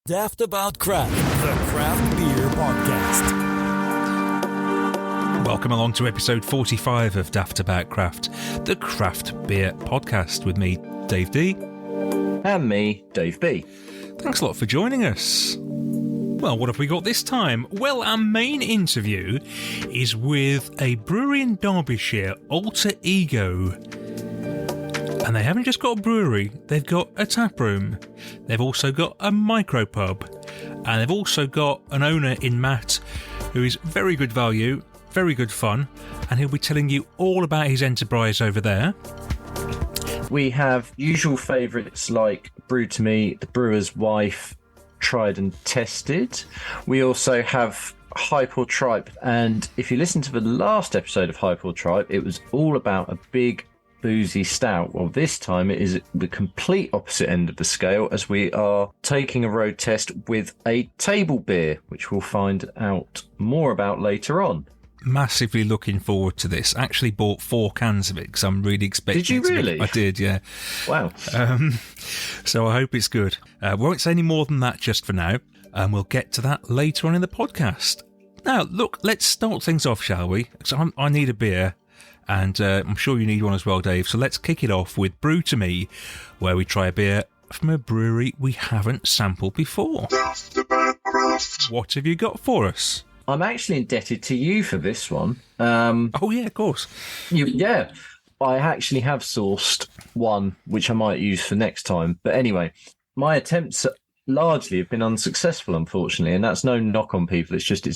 Daftaboutcraft, the craft beer podcast. Welcome along to episode 45 of Daftaboutcraft, the craft beer podcast with me, Dave D. And me, Dave B. Thanks a lot for joining us. Well, what have we got this time? Well, our main interview is with a brewery in Derbyshire, Alter Ego. And they haven't just got a brewery, they've got a tap room. They've also got a micropub. And they've also got an owner in Matt who is very good value, very good fun, and he'll be telling you all about his enterprise over there. We have usual favourites like Brew to Me, The Brewer's Wife, Tried and Tested. We also have Hype or Tripe, and if you listen to the last episode of Hype or Tripe, it was all about a big boozy stout. Well, this time it is the complete opposite end of the scale, as we are taking a road test with a table beer, which we'll find out more about later on. Massively looking forward to this. Actually bought 4 cans of it because I'm really expecting Did you really? I did, yeah. Wow. So I hope it's good. We won't say any more than that just for now, and we'll get to that later on in the podcast. Now, look, let's start things off, shall we? So I need a beer. And I'm sure you need one as well, Dave. So let's kick it off with Brew to Me, where we try a beer from a brewery we haven't sampled before. What have you got for us? I'm actually indebted to you for this one. Oh, yeah, of course. Yeah, I actually have sourced one, which I might use for next time. But anyway, my attempts largely have been unsuccessful, unfortunately, and that's no knock on people. It's just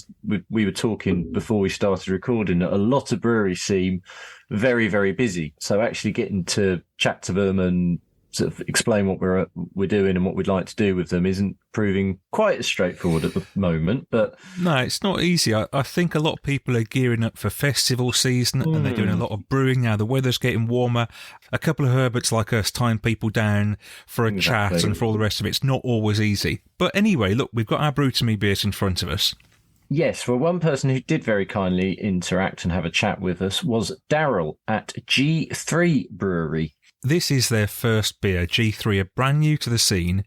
we were talking before we started recording that a lot of breweries seem very, very busy. So actually getting to chat to them and sort of explain what we're doing and what we'd like to do with them isn't proving quite as straightforward at the moment. But no, it's not easy. I think a lot of people are gearing up for festival season and they're doing a lot of brewing now. The weather's getting warmer. A couple of herberts like us time people down for a chat and for all the rest of it. It's not always easy. But anyway, look, we've got our Brew to Me beers in front of us. Yes, well, one person who did very kindly interact and have a chat with us was Daryl at G3 Brewery. This is their first beer. G3 are brand new to the scene.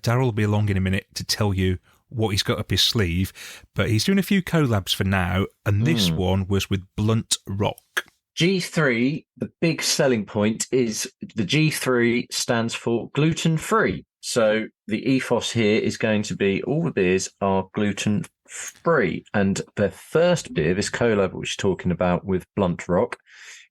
Daryl will be along in a minute to tell you what he's got up his sleeve, but he's doing a few collabs for now, and this one was with Blunt Rock. G3, the big selling point is the G3 stands for gluten-free. So the ethos here is going to be all the beers are gluten-free. And their first beer, this collab which we're talking about with Blunt Rock,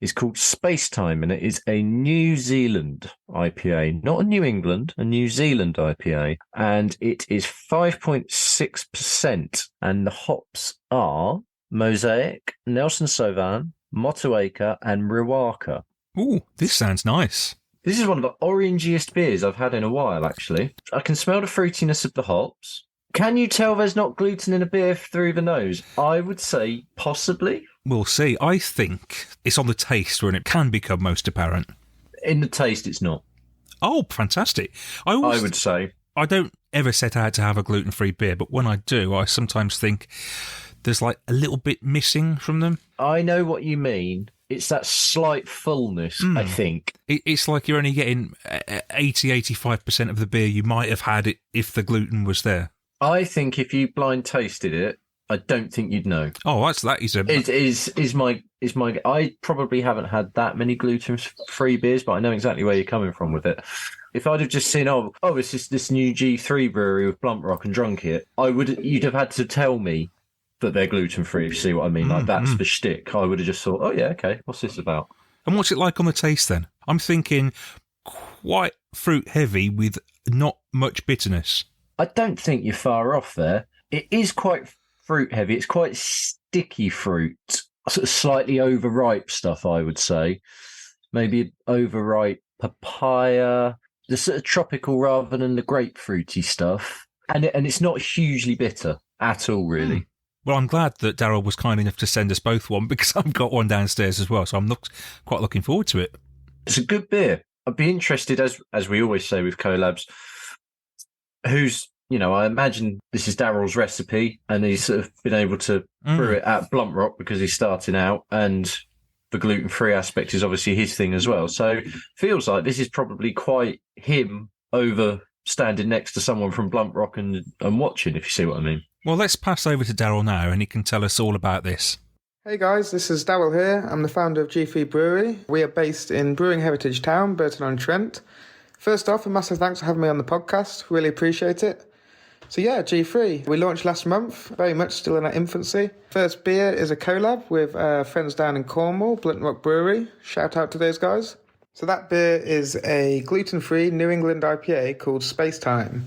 is called Space Time, and it is a New Zealand IPA, not a New England, a New Zealand IPA, and it is 5.6%, and the hops are Mosaic, Nelson Sauvin, Motueka, and Riwaka. Ooh, this sounds nice. This is one of the orangiest beers I've had in a while, actually. I can smell the fruitiness of the hops. Can you tell there's not gluten in a beer through the nose? I would say possibly. We'll see. I think it's on the taste when it can become most apparent. In the taste, it's not. Oh, fantastic. I would say. I don't ever set out to have a gluten-free beer, but when I do, I sometimes think there's like a little bit missing from them. I know what you mean. It's that slight fullness, I think. It's like you're only getting 80-85% of the beer you might have had it if the gluten was there. I think if you blind tasted it, I don't think you'd know. Oh, that is a... It is my. I probably haven't had that many gluten-free beers, but I know exactly where you're coming from with it. If I'd have just seen, it's just this new G3 brewery with Blunt Rock and drunk it, you'd have had to tell me that they're gluten-free, if you see what I mean. Like, that's the shtick. I would have just thought, oh yeah, okay, what's this about? And what's it like on the taste then? I'm thinking quite fruit heavy with not much bitterness. I don't think you're far off there. It is quite fruit heavy. It's quite sticky fruit, sort of slightly overripe stuff, I would say. Maybe overripe papaya, the sort of tropical rather than the grapefruity stuff. And it's not hugely bitter at all, really. Well, I'm glad that Daryl was kind enough to send us both one because I've got one downstairs as well. So I'm quite looking forward to it. It's a good beer. I'd be interested, as we always say with collabs, I imagine this is Daryl's recipe and he's sort of been able to brew it at Blunt Rock because he's starting out, and the gluten-free aspect is obviously his thing as well. So feels like this is probably quite him over standing next to someone from Blunt Rock and watching, if you see what I mean. Well, let's pass over to Daryl now, and he can tell us all about this. Hey guys, this is Daryl here. I'm the founder of G3 Brewery. We are based in Brewing Heritage Town, Burton-on-Trent. First off, a massive thanks for having me on the podcast. Really appreciate it. So yeah, G3. We launched last month, very much still in our infancy. First beer is a collab with friends down in Cornwall, Blunt Rock Brewery. Shout out to those guys. So that beer is a gluten-free New England IPA called Space Time.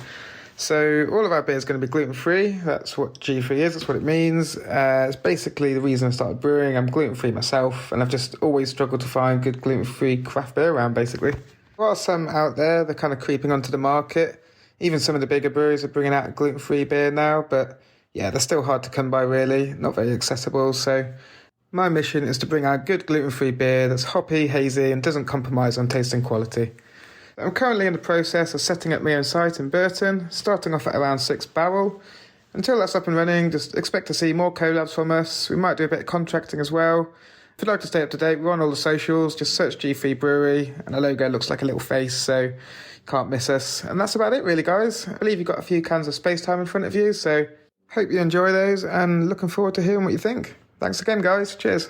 So all of our beer is going to be gluten-free. That's what G3 is. That's what it means. It's basically the reason I started brewing. I'm gluten-free myself, and I've just always struggled to find good gluten-free craft beer around, basically. There are some out there. They're kind of creeping onto the market. Even some of the bigger breweries are bringing out gluten-free beer now, but yeah, they're still hard to come by, really. Not very accessible. So my mission is to bring out good gluten-free beer that's hoppy, hazy, and doesn't compromise on taste and quality. I'm currently in the process of setting up my own site in Burton, starting off at around 6 barrel. Until that's up and running, just expect to see more collabs from us. We might do a bit of contracting as well. If you'd like to stay up to date, we're on all the socials. Just search G3 Brewery, and our logo looks like a little face, so you can't miss us. And that's about it, really, guys. I believe you've got a few cans of Space Time in front of you, so hope you enjoy those, and looking forward to hearing what you think. Thanks again, guys. Cheers.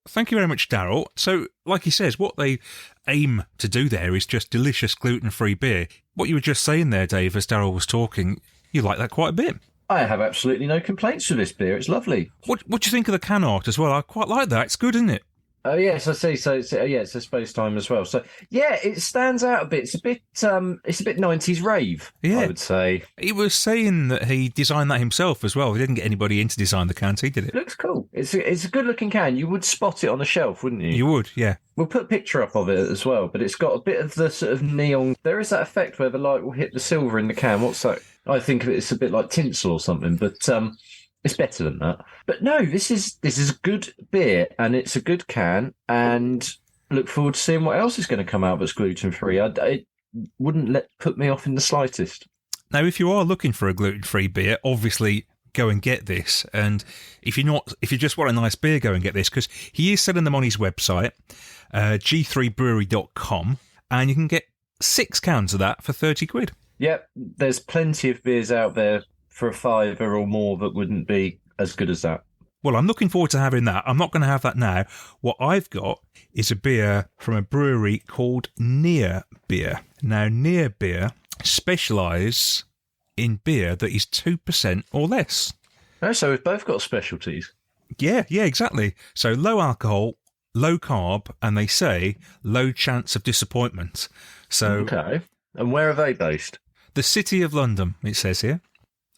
Thank you very much, Daryl. So, like he says, what they aim to do there is just delicious gluten-free beer. What you were just saying there, Dave, as Daryl was talking, you like that quite a bit. I have absolutely no complaints with this beer. It's lovely. What do you think of the can art as well? I quite like that. It's good, isn't it? Oh yes, I see. So it's a Space Time as well. So yeah, it stands out a bit. It's a bit 90s rave. Yeah, I would say. He was saying that he designed that himself as well. He didn't get anybody in to design the cans. He did it. It looks cool. It's a good looking can. You would spot it on the shelf, wouldn't you? You would, yeah. We'll put a picture up of it as well. But it's got a bit of the sort of neon. There is that effect where the light will hit the silver in the can. What's that? I think of it as a bit like tinsel or something. But it's better than that. But no, this is a good beer, and it's a good can, and look forward to seeing what else is going to come out that's gluten-free. It wouldn't put me off in the slightest. Now, if you are looking for a gluten-free beer, obviously go and get this. And if you just want a nice beer, go and get this, because he is selling them on his website, g3brewery.com, and you can get 6 cans of that for 30 quid. Yep, there's plenty of beers out there for a £5 or more that wouldn't be as good as that. Well, I'm looking forward to having that. I'm not going to have that now. What I've got is a beer from a brewery called Near Beer. Now, Near Beer specialise in beer that is 2% or less. Oh, so we've both got specialties. Yeah, exactly. So low alcohol, low carb, and they say low chance of disappointment. So okay. And where are they based? The City of London, it says here.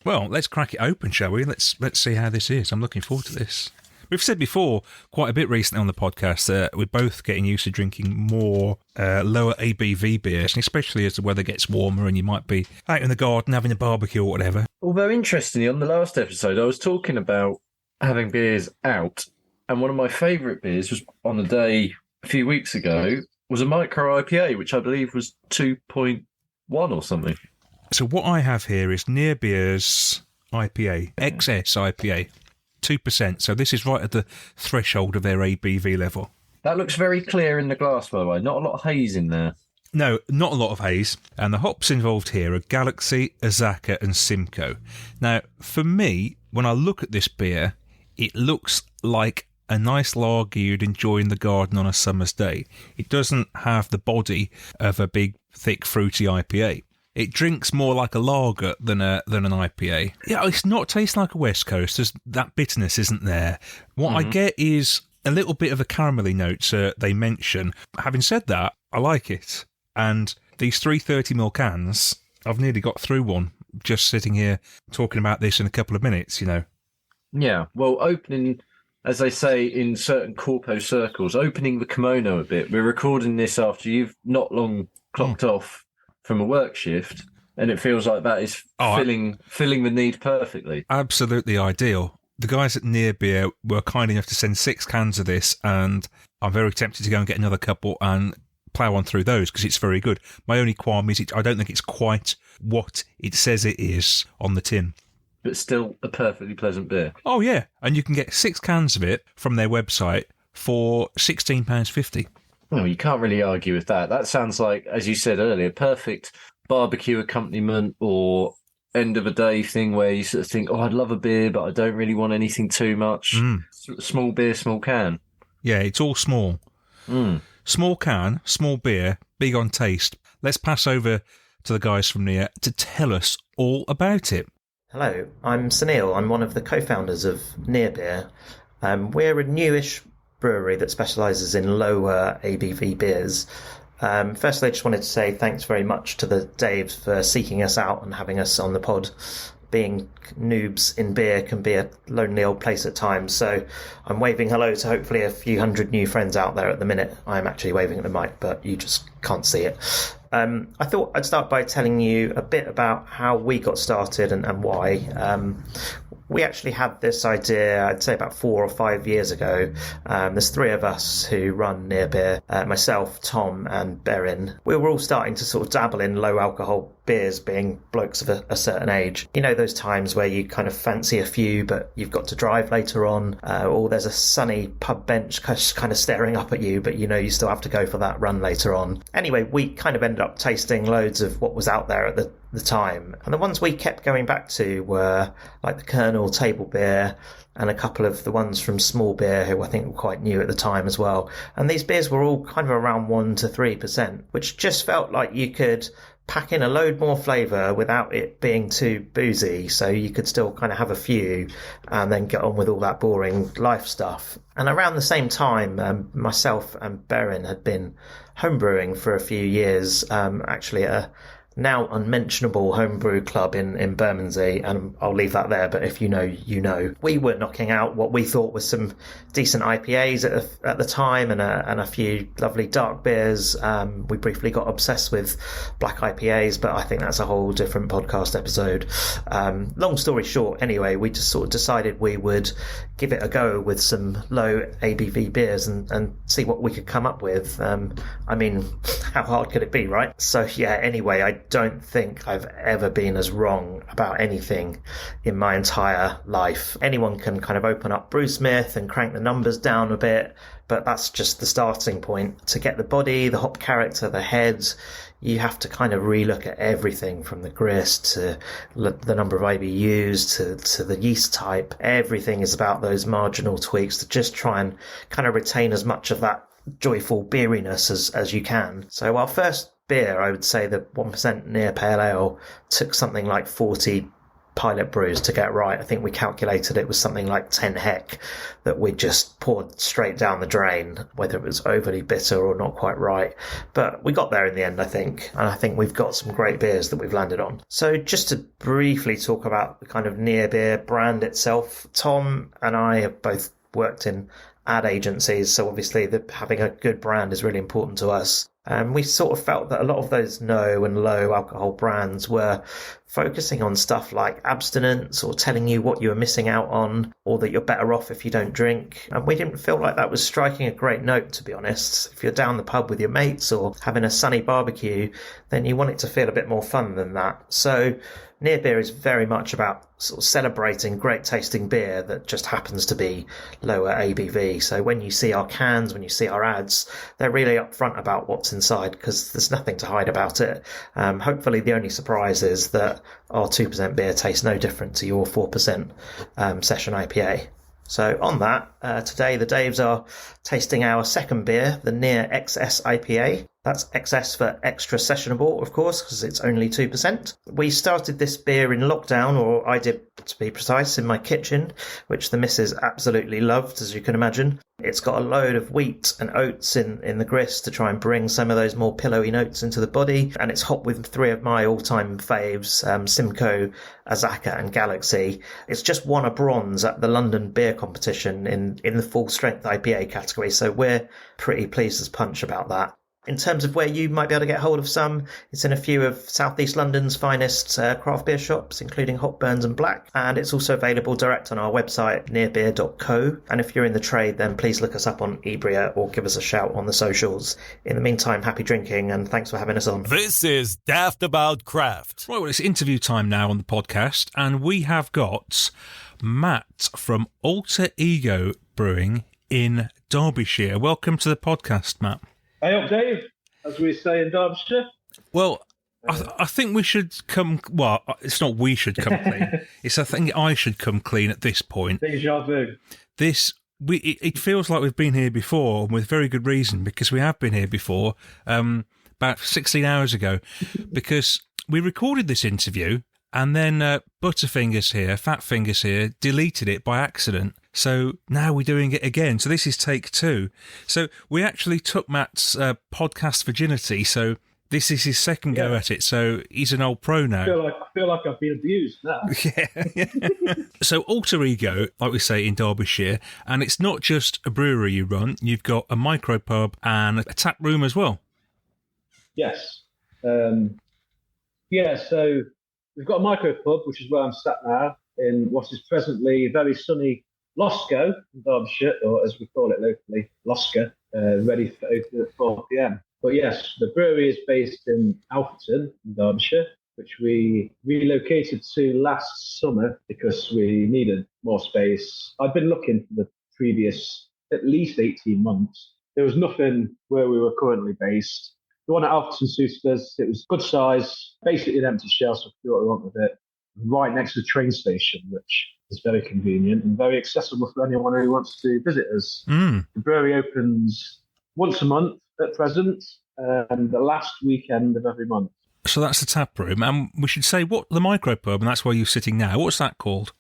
Well, let's crack it open, shall we? Let's see how this is. I'm looking forward to this. We've said before, quite a bit recently on the podcast, that we're both getting used to drinking more lower ABV beers, and especially as the weather gets warmer and you might be out in the garden having a barbecue or whatever. Although, interestingly, on the last episode, I was talking about having beers out, and one of my favourite beers was on a day a few weeks ago, was a micro IPA, which I believe was 2.1 or something. So what I have here is Near Beer's IPA, XS IPA, 2%. So this is right at the threshold of their ABV level. That looks very clear in the glass, by the way. Not a lot of haze in there. No, not a lot of haze. And the hops involved here are Galaxy, Azaka and Simcoe. Now, for me, when I look at this beer, it looks like a nice lager you'd enjoy in the garden on a summer's day. It doesn't have the body of a big, thick, fruity IPA. It drinks more like a lager than an IPA. Yeah, it's not tasting like a West Coast. That bitterness isn't there. What I get is a little bit of a caramelly note they mention. Having said that, I like it. And these 330ml cans, I've nearly got through one just sitting here talking about this in a couple of minutes, you know. Yeah, well, opening, as they say in certain corpo circles, opening the kimono a bit. We're recording this after you've not long clocked off from a work shift, and it feels like that is filling the need perfectly. Absolutely ideal. The guys at Near Beer were kind enough to send 6 cans of this, and I'm very tempted to go and get another couple and plough on through those because it's very good. My only qualm is I don't think it's quite what it says it is on the tin. But still a perfectly pleasant beer. Oh, yeah. And you can get 6 cans of it from their website for £16.50. Well, you can't really argue with that. That sounds like, as you said earlier, perfect barbecue accompaniment or end of a day thing where you sort of think, oh, I'd love a beer, but I don't really want anything too much. Small beer, small can. Yeah, it's all small. Small can, small beer, big on taste. Let's pass over to the guys from Near to tell us all about it. Hello, I'm Sunil. I'm one of the co-founders of Near Beer. We're a newish brewery that specialises in lower ABV beers. Firstly, I just wanted to say thanks very much to the Daves for seeking us out and having us on the pod. Being noobs in beer can be a lonely old place at times, so I'm waving hello to hopefully a few hundred new friends out there at the minute. I'm actually waving at the mic, but you just can't see it. I thought I'd start by telling you a bit about how we got started and why. We actually had this idea, I'd say about 4 or 5 years ago. There's 3 of us who run Near Beer, myself, Tom and Berin. We were all starting to sort of dabble in low alcohol beers, being blokes of a certain age. You know those times where you kind of fancy a few, but you've got to drive later on, or there's a sunny pub bench kind of staring up at you, but you know you still have to go for that run later on. Anyway, we kind of ended up tasting loads of what was out there at the time, and the ones we kept going back to were like the Colonel Table Beer and a couple of the ones from Small Beer, who I think were quite new at the time as well. And these beers were all kind of around 1 to 3%, which just felt like you could pack in a load more flavour without it being too boozy, so you could still kind of have a few and then get on with all that boring life stuff. And around the same time, myself and Berin had been homebrewing for a few years, actually at a now unmentionable homebrew club in Bermondsey, and I'll leave that there, but if you know, you know. We were knocking out what we thought was some decent IPAs at the time and a few lovely dark beers. We briefly got obsessed with black IPAs, but I think that's a whole different podcast episode. Long story short, anyway, we just sort of decided we would give it a go with some low ABV beers and see what we could come up with. I mean, how hard could it be, right? So yeah, anyway, I don't think I've ever been as wrong about anything in my entire life. Anyone can kind of open up Brewsmith and crank the numbers down a bit, but that's just the starting point. To get the body, the hop character, the heads, you have to kind of relook at everything from the grist to the number of IBUs to the yeast type. Everything is about those marginal tweaks to just try and kind of retain as much of that joyful beeriness as you can. So our first beer, I would say the 1% Near Pale Ale took something like 40 pilot brews to get right. I think we calculated it was something like 10 hec that we just poured straight down the drain, whether it was overly bitter or not quite right. But we got there in the end, I think, and I think we've got some great beers that we've landed on. So just to briefly talk about the kind of Near Beer brand itself, Tom and I have both worked in ad agencies, so obviously having a good brand is really important to us. And we sort of felt that a lot of those no and low alcohol brands were focusing on stuff like abstinence or telling you what you were missing out on or that you're better off if you don't drink. And we didn't feel like that was striking a great note, to be honest. If you're down the pub with your mates or having a sunny barbecue, then you want it to feel a bit more fun than that. So Near Beer is very much about sort of celebrating great tasting beer that just happens to be lower ABV. So when you see our cans, when you see our ads, they're really upfront about what's inside because there's nothing to hide about it. Hopefully the only surprise is that our 2% beer tastes no different to your 4% session IPA. So on that, today the Daves are tasting our second beer, the Near XS IPA. That's XS for extra sessionable, of course, because it's only 2%. We started this beer in lockdown, or I did, to be precise, in my kitchen, which the missus absolutely loved, as you can imagine. It's got a load of wheat and oats in the grist to try and bring some of those more pillowy notes into the body, and it's hopped with 3 of my all-time faves, Simcoe, Azaka and Galaxy. It's just won a bronze at the London Beer Competition in the full-strength IPA category, so we're pretty pleased as punch about that. In terms of where you might be able to get hold of some, it's in a few of South East London's finest craft beer shops, including Hopburns and Black, and it's also available direct on our website, nearbeer.co. And if you're in the trade, then please look us up on Ebria or give us a shout on the socials. In the meantime, happy drinking, and thanks for having us on. This is Daftaboutcraft. Right, well, it's interview time now on the podcast, and we have got Matt from Alter Ego Brewing in Derbyshire. Welcome to the podcast, Matt. Hey up, Dave, as we say in Derbyshire. Well, I think we should come. Well, it's not we should come clean. It's I think I should come clean at this point. Deja vu. It feels like we've been here before, and with very good reason, because we have been here before, about 16 hours ago, because we recorded this interview, and then Butterfingers here, Fatfingers here, deleted it by accident. So now we're doing it again. So this is take 2. So we actually took Matt's podcast virginity, so this is his second go at it, so he's an old pro now. I feel like I've been abused now. Yeah. So Alter Ego, like we say in Derbyshire, and it's not just a brewery you run, you've got a micropub and a tap room as well. Yes. So we've got a micropub, which is where I'm sat now, in what is presently very sunny Losco in Derbyshire, or as we call it locally, Losca, ready for open at 4 p.m. But yes, the brewery is based in Alfreton in Derbyshire, which we relocated to last summer because we needed more space. I'd been looking for the previous at least 18 months. There was nothing where we were currently based. The one at Alfreton suited us. It was good size, basically an empty shell, so we could do what we want with it. Right next to the train station, which is very convenient and very accessible for anyone who wants to visit us. The brewery opens once a month at present, and the last weekend of every month. So that's the tap room, and we should say what the micropub, and that's where you're sitting now. What's that called?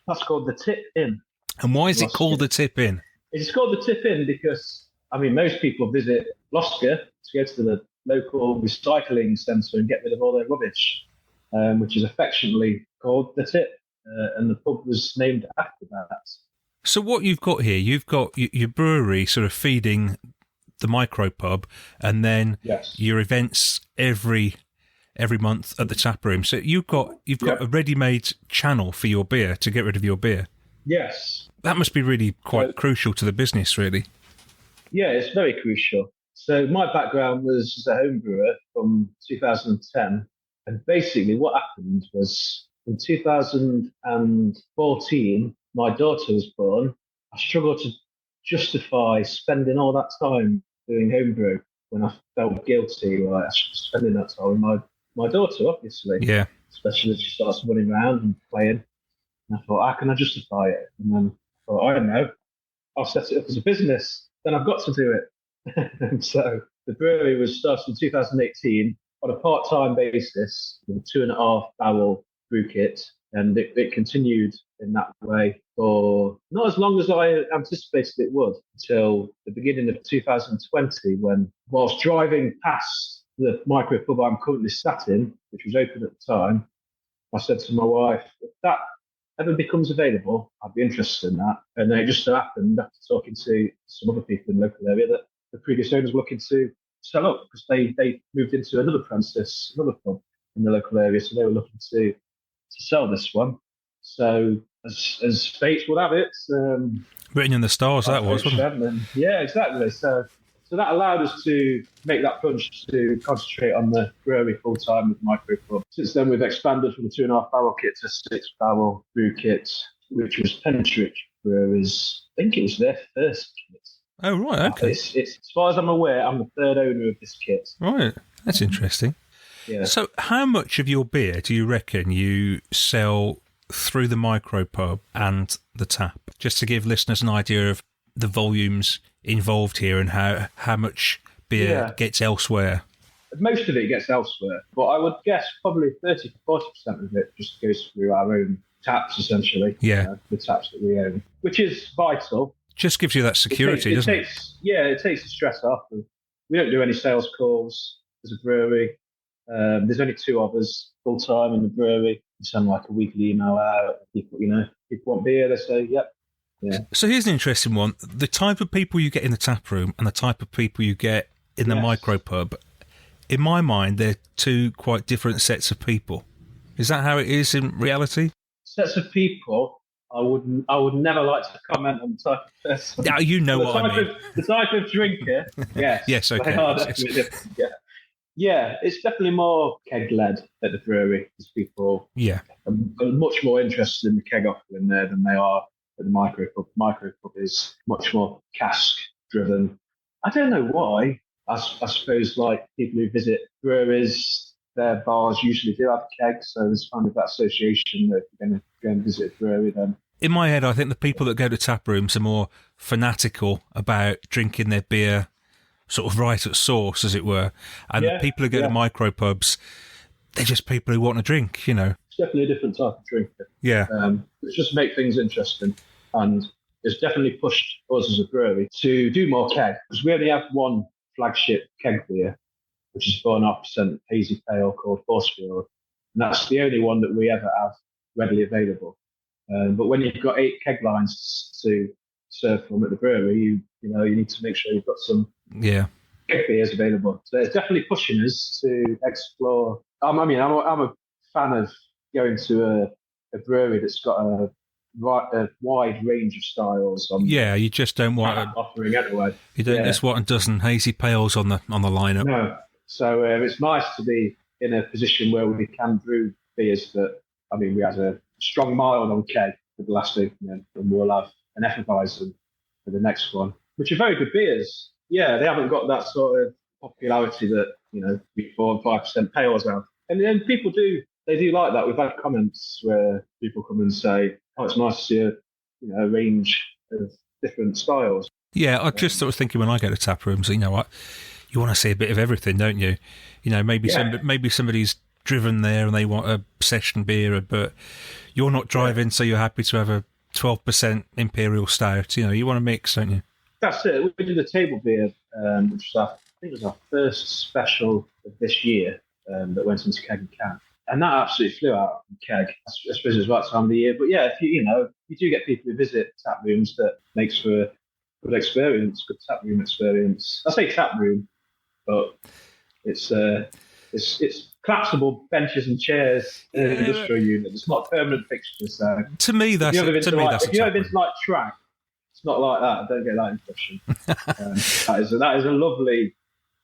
That's called the Tip Inn. And why is it called the Tip Inn? It's called the Tip Inn because, most people visit Gloucester to go to the local recycling centre and get rid of all their rubbish, which is affectionately called the Tip, and the pub was named after that. So what you've got here, you've got your brewery sort of feeding the micropub, and then your events every month at the tap room. So you've got a ready-made channel for your beer to get rid of your beer. Yes. That must be really quite crucial to the business, really. Yeah, it's very crucial. So my background was as a home brewer from 2010, and basically what happened was in 2014, my daughter was born. I struggled to justify spending all that time doing homebrew when I felt guilty, like spending that time with my daughter, obviously. Yeah. Especially as she starts running around and playing. And I thought, how can I justify it? And then I thought, I don't know, I'll set it up as a business. Then I've got to do it. And so the brewery was started in 2018 on a part-time basis with a 2.5 barrel brew kit. And it continued in that way for not as long as I anticipated it would, until the beginning of 2020, when, whilst driving past the micropub I'm currently sat in, which was open at the time, I said to my wife, if that ever becomes available, I'd be interested in that. And then it just so happened, after talking to some other people in the local area, that the previous owners were looking to sell up because they moved into another premises, another pub in the local area, so they were looking to sell this one. So as fate would have it, written in the stars, that was, wasn't it? Yeah, exactly. So that allowed us to make that plunge to concentrate on the brewery full time with micropub. Since then, we've expanded from a 2.5 barrel kit to 6 barrel brew kit, which was Pentrich Breweries. I think it was their first kit. Oh right, okay. It's as far as I'm aware, I'm the third owner of this kit. Right, that's interesting. Yeah. So how much of your beer do you reckon you sell through the micropub and the tap? Just to give listeners an idea of the volumes involved here and how much beer gets elsewhere. Most of it gets elsewhere, but I would guess probably 30 to 40% of it just goes through our own taps, essentially. Yeah. The taps that we own, which is vital. Just gives you that security, doesn't it? Yeah, it takes the stress off. We don't do any sales calls as a brewery. There's only 2 of us full time in the brewery. We send like a weekly email out. People want beer, they say, yep. Yeah. So here's an interesting one. The type of people you get in the tap room and the type of people you get in the micropub, in my mind, they're 2 quite different sets of people. Is that how it is in reality? Sets of people, I would never like to comment on the type of person. Yeah, you know what I mean. The type of drinker, yes. Yes, okay. They are definitely different, yeah. Yeah, it's definitely more keg-led at the brewery. Because people are much more interested in the keg offering there than they are at the micropub. Micropub is much more cask-driven. I don't know why. I suppose like people who visit breweries, their bars usually do have kegs, so there's kind of that association that if you're going to go and visit a brewery, then In my head, I think the people that go to tap rooms are more fanatical about drinking their beer sort of right at source, as it were. And the people who go to micropubs, they're just people who want to drink, you know. It's definitely a different type of drink. Yeah. It's just make things interesting. And it's definitely pushed us as a brewery to do more keg, because we only have one flagship keg beer, which is 4.5% hazy pale called Forcefield. And that's the only one that we ever have readily available. But when you've got 8 keg lines to serve from at the brewery, you need to make sure you've got some keg beers available. So it's definitely pushing us to explore. I'm a fan of going to a brewery that's got a wide range of styles. You just don't want offering anyway. You don't just want a dozen hazy pales on the lineup. No. So it's nice to be in a position where we can brew beers that. I mean, we had a strong mild on keg for the last opening, and we'll have an Hefeweizen for the next one, which are very good beers. Yeah, they haven't got that sort of popularity that 4 and 5% pales have, and then people do like that. We've had comments where people come and say, "Oh, it's nice to see a range of different styles." Yeah, I just sort of thinking when I go to tap rooms, you know what, you want to see a bit of everything, don't you? Maybe somebody's driven there and they want a session beer, but you're not driving, so you're happy to have a 12% imperial stout. You want to mix, don't you? That's it. We did a table beer, which was our first special of this year that went into keg and can, and that absolutely flew out of keg. I suppose it was right time of the year, but yeah, if you do get people who visit tap rooms, that makes for a good experience, good tap room experience. I say tap room, but it's collapsible benches and chairs in an industrial unit. It's not a permanent fixture. So to me, that's if you've ever been to like track, it's not like that. I don't get that impression. That is a lovely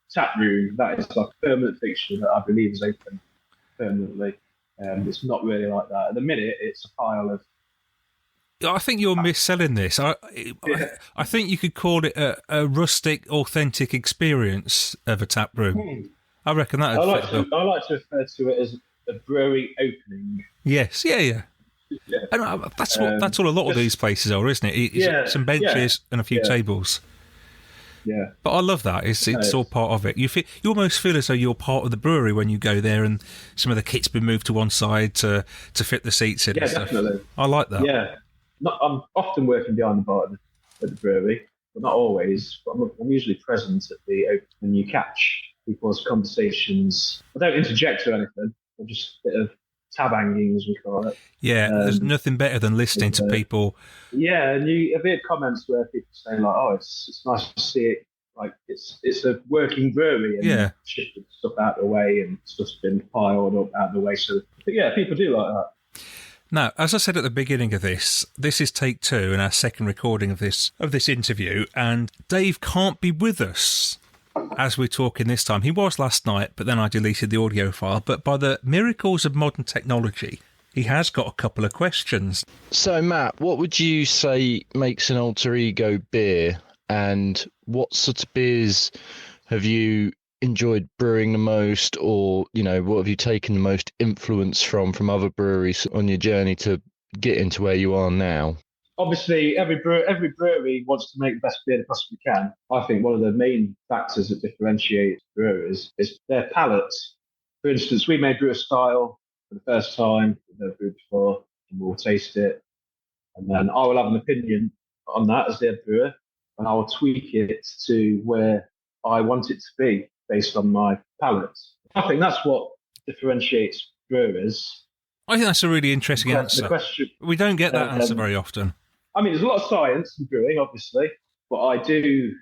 tap room. That is like a permanent fixture that I believe is open permanently. It's not really like that. At the minute, it's a pile of. I think you're misselling this. I think you could call it a rustic, authentic experience of a tap room. I reckon that. I like to refer to it as a brewery opening. Yes, yeah. And that's all a lot of these places are, isn't it? It's some benches and a few tables. Yeah. But I love that. It's all part of it. You almost feel as though you're part of the brewery when you go there, and some of the kit's been moved to one side to fit the seats in. Yeah, and stuff. definitely. I like that. Yeah. I'm often working behind the bar at the brewery, but not always. But I'm usually present at the open, and you catch people's conversations. I don't interject or anything. I'm just a bit of tab hanging, as we call it. Yeah, there's nothing better than listening to people. Yeah, and I've heard comments where people say like, "Oh, it's nice to see it. Like it's a working brewery, and shifted stuff out of the way, and stuff's been piled up out of the way." So, but yeah, people do like that. Now, as I said at the beginning of this is take 2 and our second recording of this interview, and Dave can't be with us as we're talking this time. He was last night, but then I deleted the audio file. But by the miracles of modern technology, he has got a couple of questions. So, Matt, what would you say makes an alter ego beer, and what sort of beers have you enjoyed brewing the most, or what have you taken the most influence from other breweries on your journey to get into where you are now? Obviously, every brewery wants to make the best beer they possibly can. I think one of the main factors that differentiate brewers is their palate. For instance, we may brew a style for the first time, we've never brewed before, and we'll taste it, and then I will have an opinion on that as the head brewer, and I will tweak it to where I want it to be based on my palate. I think that's what differentiates brewers. I think that's a really interesting answer. We don't get that answer very often. I mean, there's a lot of science in brewing, obviously, but I do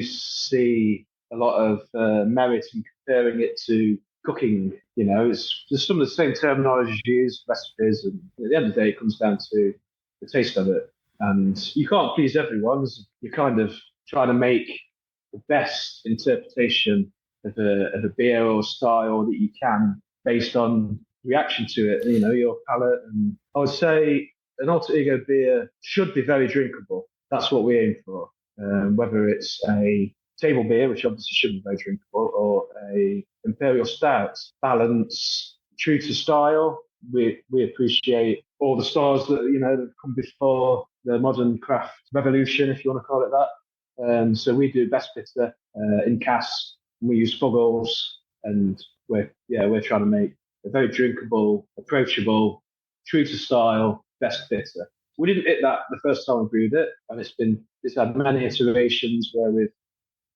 see a lot of merit in comparing it to cooking. There's some of the same terminology used, recipes, and at the end of the day, it comes down to the taste of it. And you can't please everyone. You're kind of trying to make the best interpretation of a beer or style that you can based on reaction to it, your palate. And I would say an alter ego beer should be very drinkable. That's what we aim for. Whether it's a table beer, which obviously shouldn't be very drinkable, or a imperial stout. Balance, true to style. We appreciate all the styles that that have come before the modern craft revolution, if you want to call it that. So we do best bitter in cask. We use fuggles, and we're trying to make a very drinkable, approachable, true to style best bitter. We didn't hit that the first time we brewed it, and it's had many iterations where we've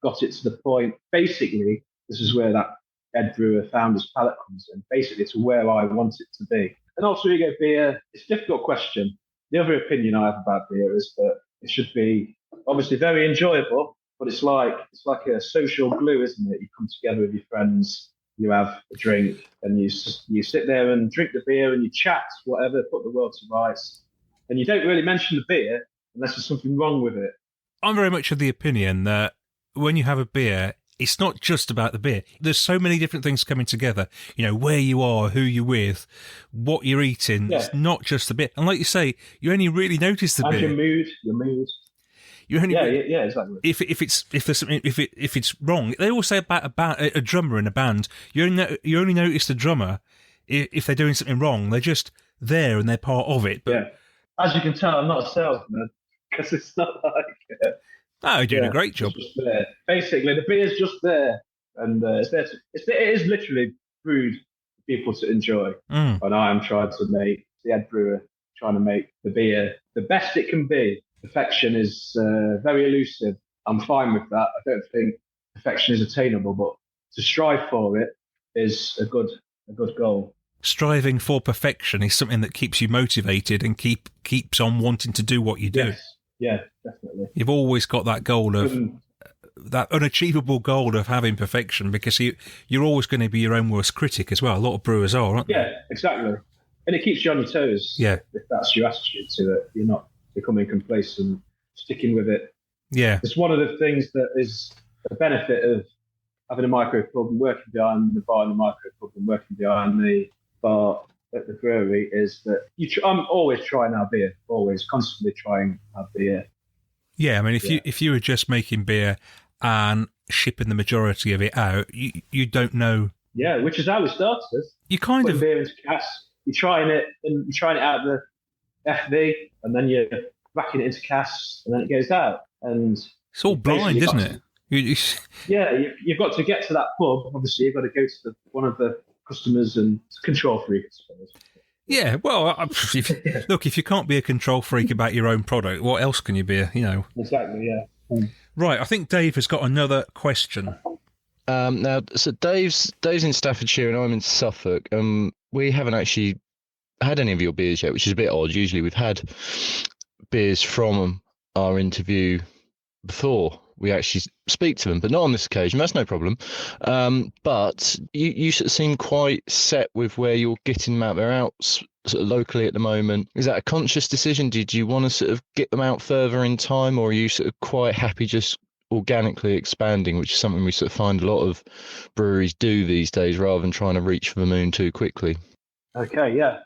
got it to the point. Basically, this is where that head brewer founder's palate comes in. Basically, to where I want it to be. And also, you go beer. It's a difficult question. The other opinion I have about beer is that it should be obviously very enjoyable, but it's like a social glue, isn't it? You come together with your friends, you have a drink, and you sit there and drink the beer, and you chat, whatever, put the world to rights, and you don't really mention the beer unless there's something wrong with it. I'm very much of the opinion that when you have a beer, it's not just about the beer. There's so many different things coming together. Where you are, who you're with, what you're eating. Yeah. It's not just the beer. And like you say, you only really notice the beer. And your mood. You only exactly. If it's wrong, they always say about a drummer in a band. You only notice the drummer if they're doing something wrong. They're just there and they're part of it. But, yeah. As you can tell, I'm not a salesman because it's not like. No, you're doing a great job. Basically, the beer's just there, and it's there. It is literally brewed for people to enjoy. And I am trying to make the head brewer, trying to make the beer the best it can be. Perfection is very elusive. I'm fine with that. I don't think perfection is attainable, but to strive for it is a good goal. Striving for perfection is something that keeps you motivated and keeps on wanting to do what you do. Yes. Yeah, definitely. You've always got that goal of that unachievable goal of having perfection, because you're always going to be your own worst critic as well. A lot of brewers are, aren't they? Yeah, exactly. And it keeps you on your toes. Yeah. If that's your attitude to it, you're not becoming complacent, sticking with it. Yeah. It's one of the things that is the benefit of having a micro pub and working behind the bar in the micro pub and working behind the bar at the brewery is that I'm always trying our beer, always constantly trying our beer. Yeah, I mean, if you were just making beer and shipping the majority of it out, you don't know. Yeah, which is how we started. You kind putting of beer into cask. You're trying it out of the FV, and then you're backing it into cask, and then it goes out. And it's all blind, isn't it? You've got to get to that pub. Obviously, you've got to go to one of the customers and control freak, I suppose. Yeah, well, if you can't be a control freak about your own product, what else can you be? Exactly, yeah. Right, I think Dave has got another question. Now, so Dave's in Staffordshire and I'm in Suffolk. We haven't actually had any of your beers yet, which is a bit odd. Usually, we've had beers from our interview before we actually speak to them, but not on this occasion. That's no problem. But you sort of seem quite set with where you're getting them out. They're out sort of locally at the moment. Is that a conscious decision? Did you want to sort of get them out further in time, or are you sort of quite happy just organically expanding, which is something we sort of find a lot of breweries do these days, rather than trying to reach for the moon too quickly? Okay, yeah.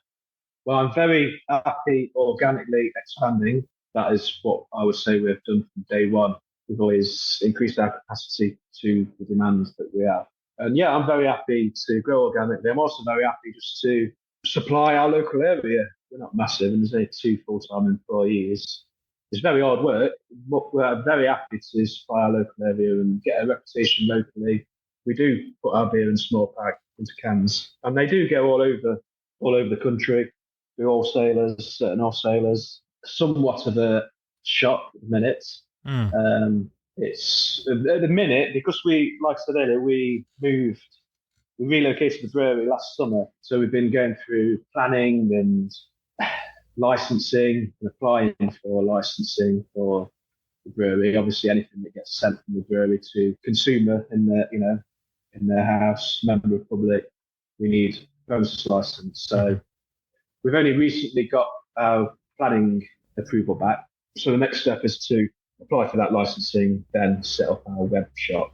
Well, I'm very happy organically expanding. That is what I would say we've done from day one. We've always increased our capacity to the demands that we have. And yeah, I'm very happy to grow organically. I'm also very happy just to supply our local area. We're not massive, and there's only 2 full-time employees. It's very hard work, but we're very happy to supply our local area and get a reputation locally. We do put our beer in small pack into cans, and they do go all over the country. We're wholesalers, certain wholesalers, somewhat of a shop at the minute. It's at the minute, because we, like I said earlier, we relocated the brewery last summer. So we've been going through planning and licensing and applying for licensing for the brewery. Obviously, anything that gets sent from the brewery to consumer in their house, member of public, we need premises license. So we've only recently got our planning approval back. So the next step is to apply for that licensing, then set up our web shop.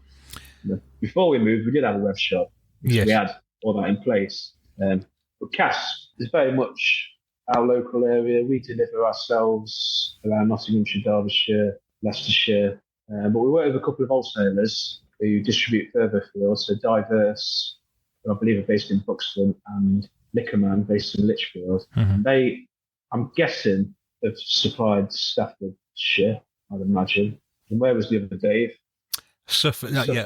Before we moved, we did have a web shop. Yes. We had all that in place. But cask is very much our local area. We deliver ourselves around Nottinghamshire, Derbyshire, Leicestershire. But we work with a couple of wholesalers who distribute further afield, so Diverse, who I believe are based in Buxton, and Liquorman, based in Lichfield. And they, I'm guessing, have supplied Staffordshire, I'd imagine. And where was the other Dave? Suffolk. Yeah,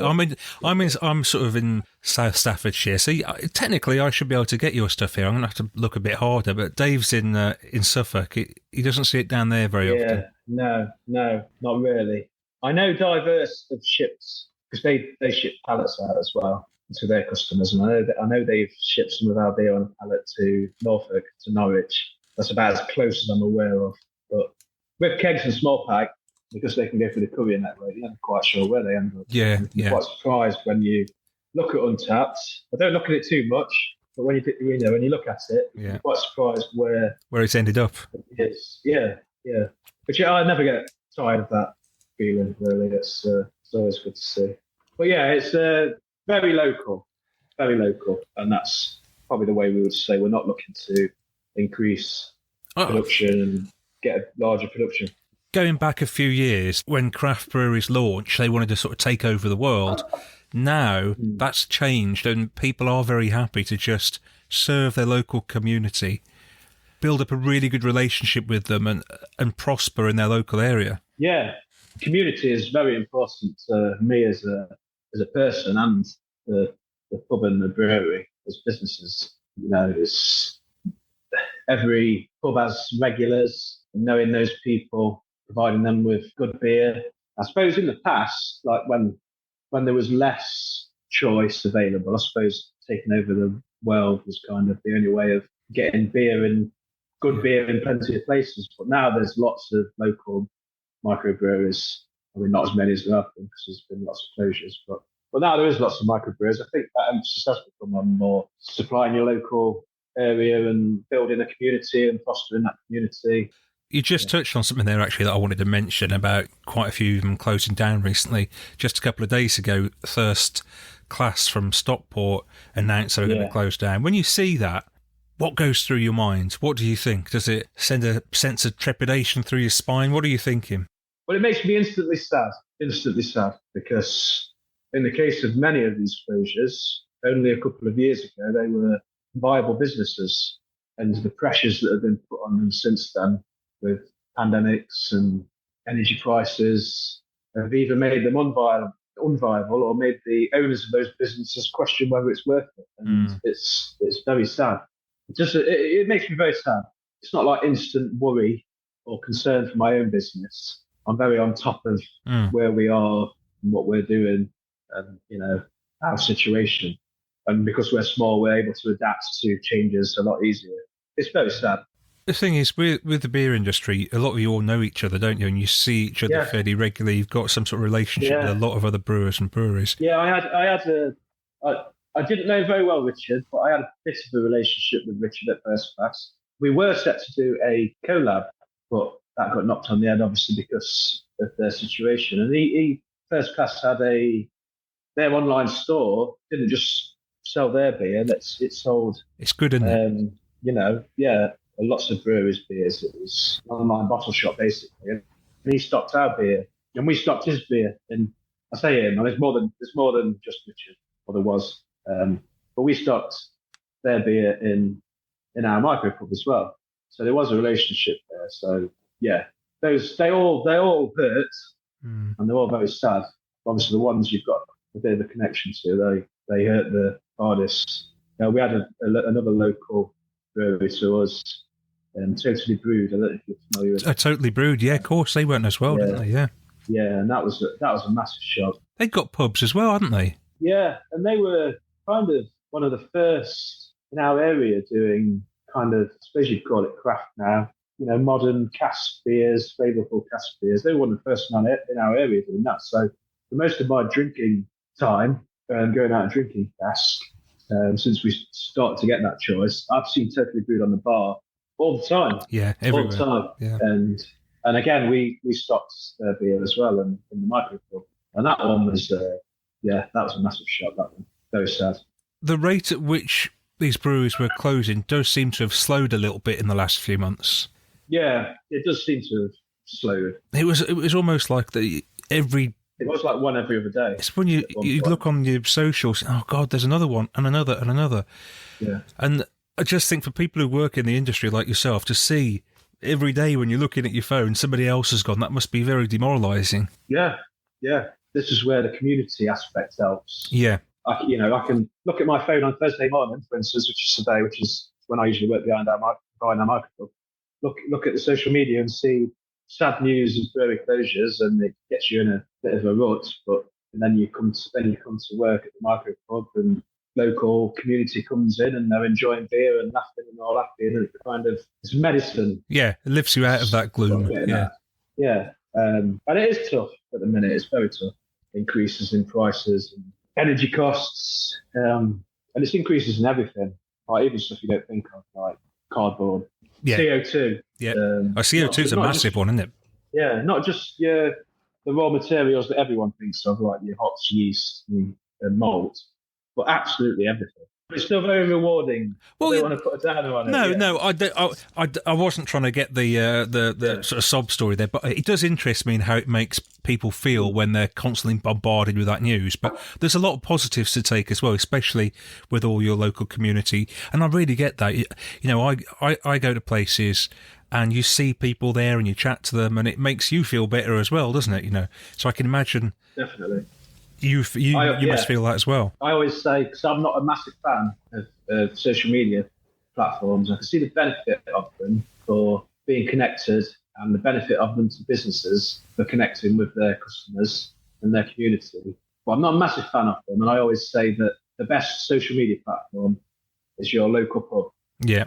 I'm sort of in South Staffordshire, so technically I should be able to get your stuff here. I'm going to have to look a bit harder, but Dave's in Suffolk. He doesn't see it down there very often. No, not really. I know Diverse have shipped, because they ship pallets out as well to their customers, and I know they've shipped some of our beer on a pallet to Norfolk, to Norwich. That's about as close as I'm aware of. But with kegs and small pack, because they can go through the courier network, you're never quite sure where they end up. Yeah. Quite surprised when you look at Untapped. I don't look at it too much, but when you look at it, you're quite surprised where it's ended up. It is. Yeah. But I never get tired of that feeling. Really, it's always good to see. But yeah, it's very local, and that's probably the way we would say we're not looking to increase production and get a larger production. Going back a few years, when craft breweries launched, they wanted to sort of take over the world. Now that's changed, and people are very happy to just serve their local community, build up a really good relationship with them, and prosper in their local area. Yeah, community is very important to me as a person, and the pub and the brewery as businesses. It's every pub has regulars, and knowing those people, providing them with good beer. I suppose in the past, like when there was less choice available, I suppose taking over the world was kind of the only way of getting beer and good beer in plenty of places. But now there's lots of local microbreweries. I mean, not as many as there have been, because there's been lots of closures. But now there is lots of microbreweries. I think that emphasis has become on more supplying your local area and building a community and fostering that community. You just touched on something there, actually, that I wanted to mention about quite a few of them closing down recently. Just a couple of days ago, Thirst Class from Stockport announced they're going to close down. When you see that, what goes through your mind? What do you think? Does it send a sense of trepidation through your spine? What are you thinking? Well, it makes me instantly sad, because in the case of many of these closures, only a couple of years ago, they were viable businesses, and the pressures that have been put on them since then, with pandemics and energy prices, have either made them unviable or made the owners of those businesses question whether it's worth it. And it's very sad. It makes me very sad. It's not like instant worry or concern for my own business. I'm very on top of where we are and what we're doing, and our situation. And because we're small, we're able to adapt to changes a lot easier. It's very sad. The thing is, with the beer industry, a lot of you all know each other, don't you? And you see each other fairly regularly. You've got some sort of relationship with a lot of other brewers and breweries. Yeah, I didn't know very well Richard, but I had a bit of a relationship with Richard at First Class. We were set to do a collab, but that got knocked on the head, obviously, because of their situation. And First Class had their online store, didn't just sell their beer, it sold... It's good, isn't it? Lots of breweries' beers. It was an online bottle shop, basically. And he stocked our beer, and we stocked his beer. And I say him, and there's more than just Richard, or there was. But we stocked their beer in our micropub as well. So there was a relationship there. So yeah, they all hurt, and they're all very sad. Obviously, the ones you've got a bit of a connection to, they hurt the hardest. We had another local brewery to us, Totally Brewed. I don't know if you're familiar with it. Totally Brewed, yeah, of course. They went as well, didn't they? Yeah. Yeah, and that was a massive shock. They've got pubs as well, hadn't they? Yeah, and they were kind of one of the first in our area doing kind of, I suppose you'd call it craft now, modern cask beers, flavourful cask beers. They were one of the first in our area doing that. So for most of my drinking time, going out and drinking cask, since we started to get that choice, I've seen Totally Brewed on the bar all the time. Yeah, everywhere. All the time. Yeah. And again, we stocked their beer as well in the micropub. And that one was, that was a massive shock, that one. Very sad. The rate at which these breweries were closing does seem to have slowed a little bit in the last few months. Yeah, it does seem to have slowed. It was almost like every. It was like one every other day. It's when you look on your socials. Oh God, there's another one and another and another. Yeah. And I just think for people who work in the industry like yourself, to see every day when you're looking at your phone somebody else has gone, that must be very demoralising. Yeah. This is where the community aspect helps. Yeah. I can look at my phone on Thursday morning, for instance, which is today, which is when I usually work behind our microphone. Look at the social media and see sad news of brewery closures, and it gets you in a bit of a rut. But then you come to work at the micro pub, and local community comes in, and they're enjoying beer and laughing and all happy, and it's medicine. Yeah, it lifts you out of that gloom. Yeah. And it is tough at the minute. It's very tough. Increases in prices and energy costs, and it's increases in everything, like even stuff you don't think of, like cardboard, CO2. Yeah, CO2 is a massive one, isn't it? Yeah, not just the raw materials that everyone thinks of, like your hops, yeast, and malt, but absolutely everything. It's still very rewarding. Well, I don't want to put a downer on it. No, I wasn't trying to get the sort of sob story there, but it does interest me in how it makes people feel when they're constantly bombarded with that news. But there's a lot of positives to take as well, especially with all your local community. And I really get that. You know, I go to places and you see people there and you chat to them, and it makes you feel better as well, doesn't it? You know, so I can imagine. Definitely. You must feel that as well. I always say, because I'm not a massive fan of social media platforms, I can see the benefit of them for being connected and the benefit of them to businesses for connecting with their customers and their community. But I'm not a massive fan of them, and I always say that the best social media platform is your local pub. Yeah.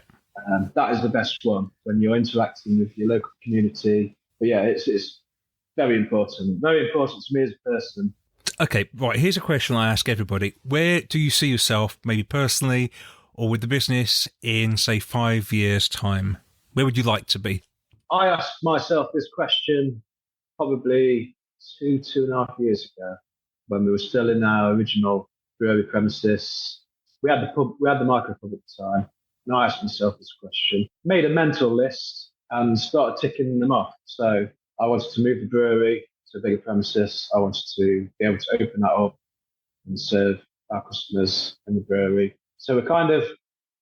That is the best one when you're interacting with your local community. But yeah, it's very important to me as a person. Okay, right, here's a question I ask everybody. Where do you see yourself, maybe personally or with the business, in, say, 5 years' time? Where would you like to be? I asked myself this question probably 2.5 years ago, when we were still in our original brewery premises. We had the micro pub at the time, and I asked myself this question, made a mental list, and started ticking them off. So I wanted to move the brewery to a bigger premises. I wanted to be able to open that up and serve our customers in the brewery. So we're kind of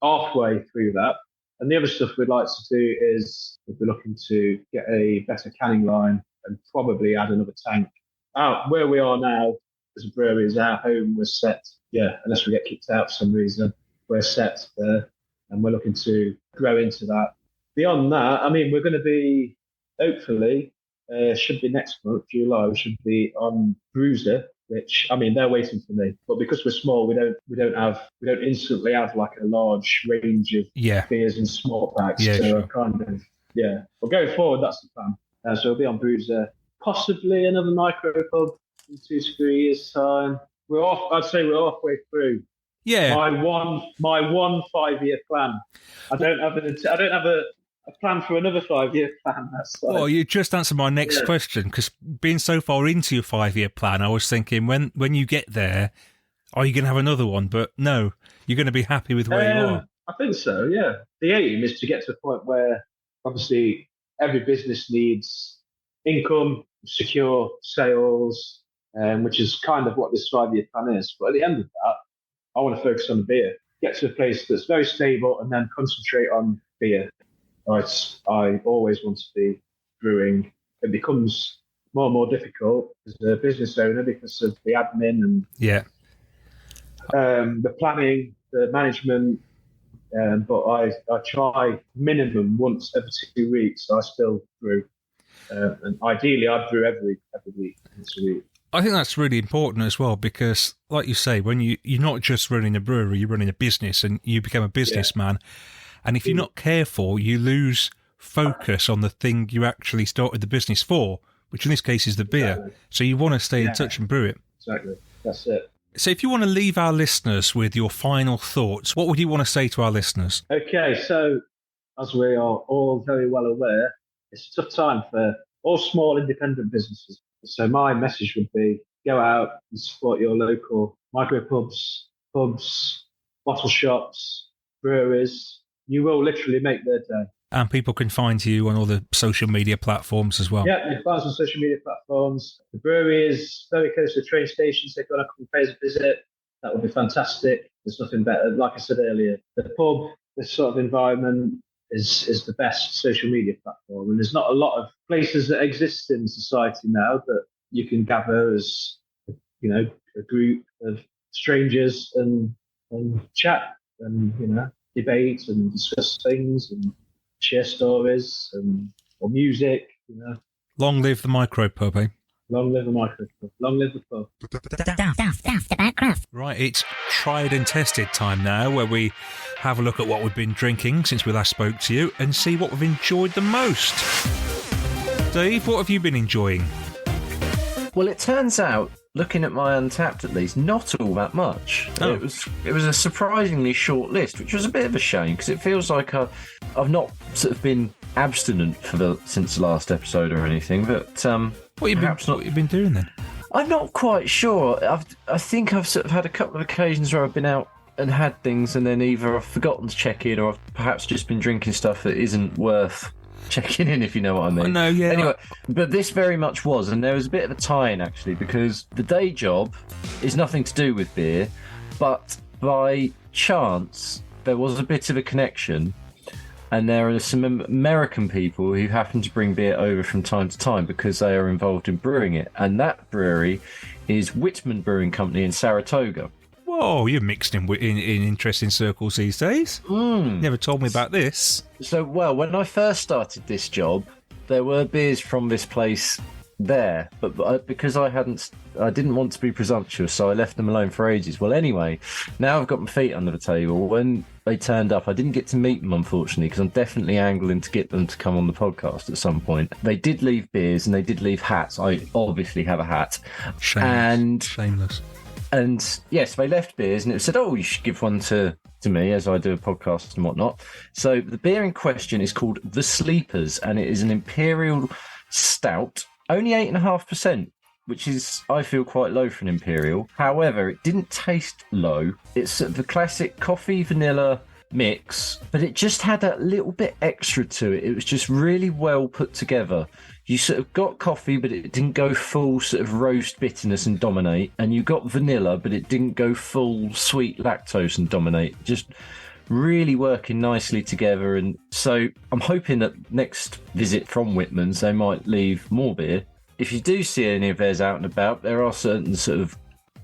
halfway through that. And the other stuff we'd like to do is we're looking to get a better canning line and probably add another tank. Where we are now as a brewery is our home. We're set, unless we get kicked out for some reason, we're set there, and we're looking to grow into that. Beyond that, I mean, we're going to be, hopefully, should be next month, July. We should be on Bruiser, which, I mean, they're waiting for me. But because we're small, we don't instantly have like a large range of beers in small packs. Yeah, so sure. But going forward, that's the plan. So we'll be on Bruiser, possibly another micro pub in 2 to 3 years' time. I'd say we're halfway through. Yeah. My one 5-year plan. I don't have a plan for another 5-year plan. Well, you just answered my next question, because being so far into your 5-year plan, I was thinking when you get there, are you going to have another one? But no, you're going to be happy with where you are. I think so, yeah. The aim is to get to a point where, obviously, every business needs income, secure sales, which is kind of what this 5-year plan is. But at the end of that, I want to focus on beer, get to a place that's very stable, and then concentrate on beer. I always want to be brewing. It becomes more and more difficult as a business owner because of the admin and the planning, the management. But I try minimum once every 2 weeks. I still brew, and ideally I brew every week, once a week. I think that's really important as well, because, like you say, when you're not just running a brewery, you're running a business, and you become a businessman. And if you're not careful, you lose focus on the thing you actually started the business for, which in this case is the beer. Exactly. So you want to stay in touch and brew it. Exactly. That's it. So if you want to leave our listeners with your final thoughts, what would you want to say to our listeners? Okay, so as we are all very well aware, it's a tough time for all small independent businesses. So my message would be, go out and support your local micro pubs, bottle shops, breweries. You will literally make their day. And people can find you on all the social media platforms as well. Yeah, you can find us on social media platforms. The brewery is very close to the train station, so if you want to come pay us a visit, that would be fantastic. There's nothing better. Like I said earlier, the pub, this sort of environment is the best social media platform. And there's not a lot of places that exist in society now that you can gather as, a group of strangers and chat and, debate and discuss things and share stories or music, Long live the micro pub, eh? Long live the micro pub. Long live the pub. Daftaboutcraft. Right, it's tried and tested time now, where we have a look at what we've been drinking since we last spoke to you and see what we've enjoyed the most. Dave, what have you been enjoying? Well, it turns out, looking at my Untapped at least, not all that much. Oh. It was a surprisingly short list, which was a bit of a shame because it feels like I've not sort of been abstinent since the last episode or anything. But What have you been doing then? I'm not quite sure. I think I've sort of had a couple of occasions where I've been out and had things, and then either I've forgotten to check in or I've perhaps just been drinking stuff that isn't worth checking in, if you know what I mean. No, yeah. Anyway, but this very much was, and there was a bit of a tie-in actually, because the day job is nothing to do with beer, but by chance there was a bit of a connection, and there are some American people who happen to bring beer over from time to time because they are involved in brewing it, and that brewery is Whitman Brewing Company in Saratoga. Whoa, you're mixed in interesting circles these days. Never told me about this. So, well, when I first started this job, there were beers from this place there, but because I didn't want to be presumptuous, so I left them alone for ages. Well, anyway, now I've got my feet under the table. When they turned up, I didn't get to meet them, unfortunately, because I'm definitely angling to get them to come on the podcast at some point. They did leave beers and they did leave hats. I obviously have a hat. Shameless. And yes, they left beers, and it said, "Oh, you should give one to me," as I do a podcast and whatnot. So the beer in question is called The Sleepers, and it is an imperial stout, only 8.5%, which is, I feel, quite low for an imperial. However, it didn't taste low. It's the classic coffee vanilla mix, but it just had a little bit extra to it. It was just really well put together. You sort of got coffee, but it didn't go full sort of roast bitterness and dominate. And you got vanilla, but it didn't go full sweet lactose and dominate. Just really working nicely together. And so I'm hoping that next visit from Whitman's, they might leave more beer. If you do see any of theirs out and about, there are certain sort of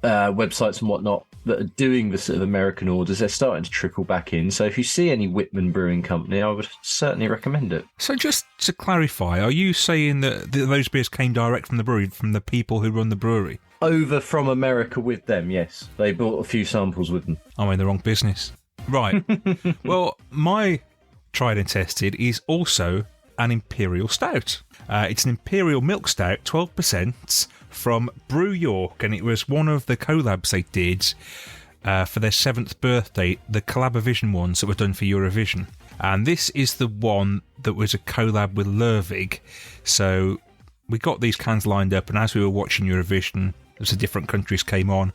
websites and whatnot that are doing the sort of American orders. They're starting to trickle back in. So if you see any Whitman Brewing Company, I would certainly recommend it. So just to clarify, are you saying that those beers came direct from the brewery, from the people who run the brewery? Over from America with them, yes. They bought a few samples with them. I'm in the wrong business. Right. Well, my tried and tested is also an Imperial Stout. It's an Imperial Milk Stout, 12%, from Brew York, and it was one of the collabs they did for their 7th birthday, the Collabovision ones that were done for Eurovision. And this is the one that was a collab with Lervig. So we got these cans lined up, and as we were watching Eurovision, as the different countries came on,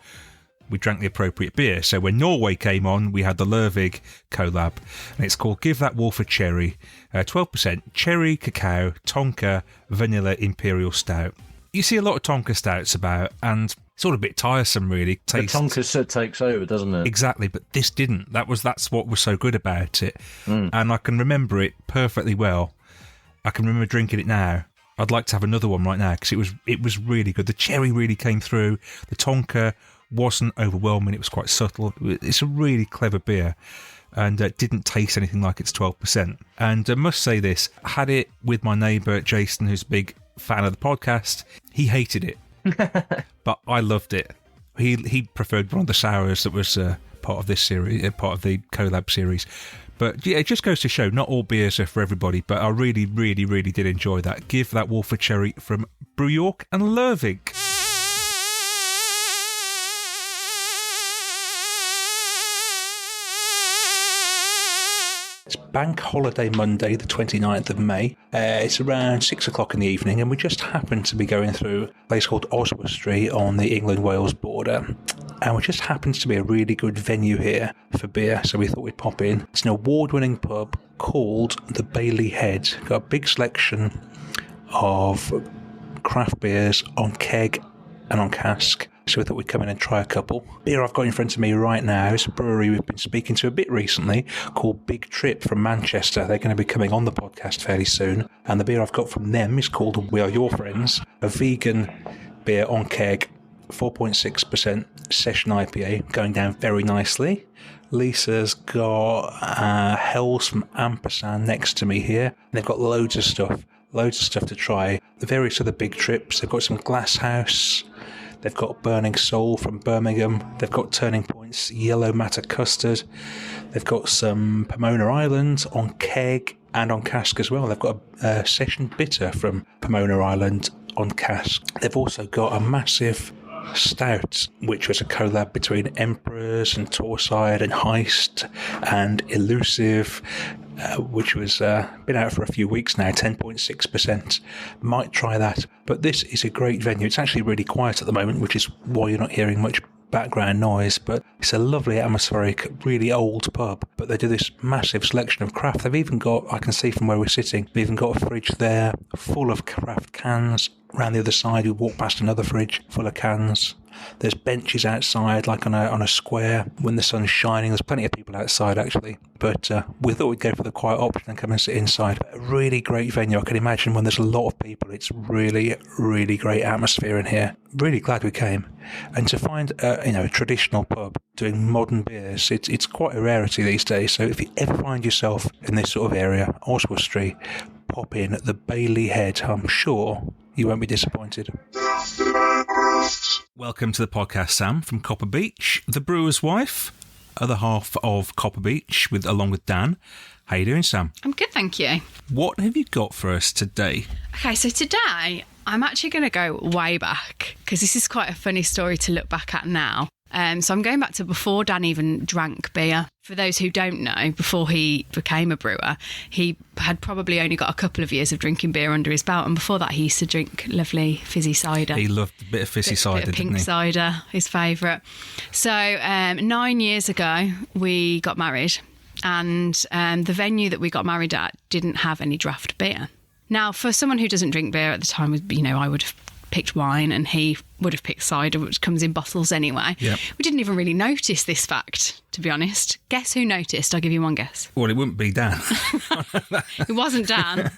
we drank the appropriate beer. So when Norway came on, we had the Lervig collab, and it's called Give That Wolf a Cherry, 12%, cherry, cacao, tonka, vanilla Imperial Stout. You see a lot of tonka stouts about, and it's all a bit tiresome, really. The tonka takes over, doesn't it? Exactly, but this didn't. That's what was so good about it. And I can remember it perfectly well. I can remember drinking it now. I'd like to have another one right now, because it was really good. The cherry really came through. The tonka wasn't overwhelming. It was quite subtle. It's a really clever beer, and didn't taste anything like it's 12%. And I must say this, I had it with my neighbour Jason, who's a big fan of the podcast. He hated it, but I loved it. He preferred one of the sours that was part of this series, part of the collab series. But yeah, it just goes to show not all beers are for everybody, but I really, really, really did enjoy that. Give That Wolf a Cherry from Brew York and Lervig. It's Bank Holiday Monday, the 29th of May. It's around 6 o'clock in the evening, and we just happen to be going through a place called Oswestry on the England-Wales border. and it just happens to be a really good venue here for beer, so we thought we'd pop in. It's an award-winning pub called the Bailey Head. Got a big selection of craft beers on keg and on cask, so we thought we'd come in and try a couple. Beer I've got in front of me right now is a brewery we've been speaking to a bit recently called Big Trip from Manchester. They're going to be coming on the podcast fairly soon, and the beer I've got from them is called We Are Your Friends, a vegan beer on keg, 4.6% session IPA, going down very nicely. Lisa's got Hells from Ampersand next to me here. They've got loads of stuff to try. The various other Big Trips. They've got some Glasshouse. They've got Burning Soul from Birmingham. They've got Turning Point's Yellow Matter Custard. They've got some Pomona Island on keg and on cask as well. They've got a Session Bitter from Pomona Island on cask. They've also got a massive stout, which was a collab between Emperors and Torside and Heist and Elusive, which was been out for a few weeks now, 10.6%. Might try that. But this is a great venue. It's actually really quiet at the moment, which is why you're not hearing much background noise, but it's a lovely atmospheric, really old pub. But they do this massive selection of craft. They've even got, I can see from where we're sitting, they've even got a fridge there full of craft cans. Around the other side, we walk past another fridge full of cans. There's benches outside, like on a square when the sun's shining. There's plenty of people outside, actually. But we thought we'd go for the quiet option and come and sit inside. A really great venue. I can imagine when there's a lot of people, it's really, really great atmosphere in here. Really glad we came. And to find a traditional pub doing modern beers, it's quite a rarity these days. So if you ever find yourself in this sort of area, Oswald Street, pop in at the Bailey Head. I'm sure you won't be disappointed. Welcome to the podcast, Sam, from Copper Beach, the brewer's wife, other half of Copper Beach, along with Dan. How you doing, Sam? I'm good, thank you. What have you got for us today? Okay, so today I'm actually going to go way back because this is quite a funny story to look back at now. So I'm going back to before Dan even drank beer. For those who don't know, before he became a brewer, he had probably only got a couple of years of drinking beer under his belt. And before that, he used to drink lovely fizzy cider. He loved a bit of fizzy cider, bit of pink didn't he? cider, his favourite. So 9 years ago, we got married. And the venue that we got married at didn't have any draft beer. Now, for someone who doesn't drink beer at the time, I would have picked wine and he would have picked cider, which comes in bottles anyway. Yep. We didn't even really notice this fact, to be honest. Guess who noticed? I'll give you one guess. Well, it wouldn't be Dan. It wasn't Dan.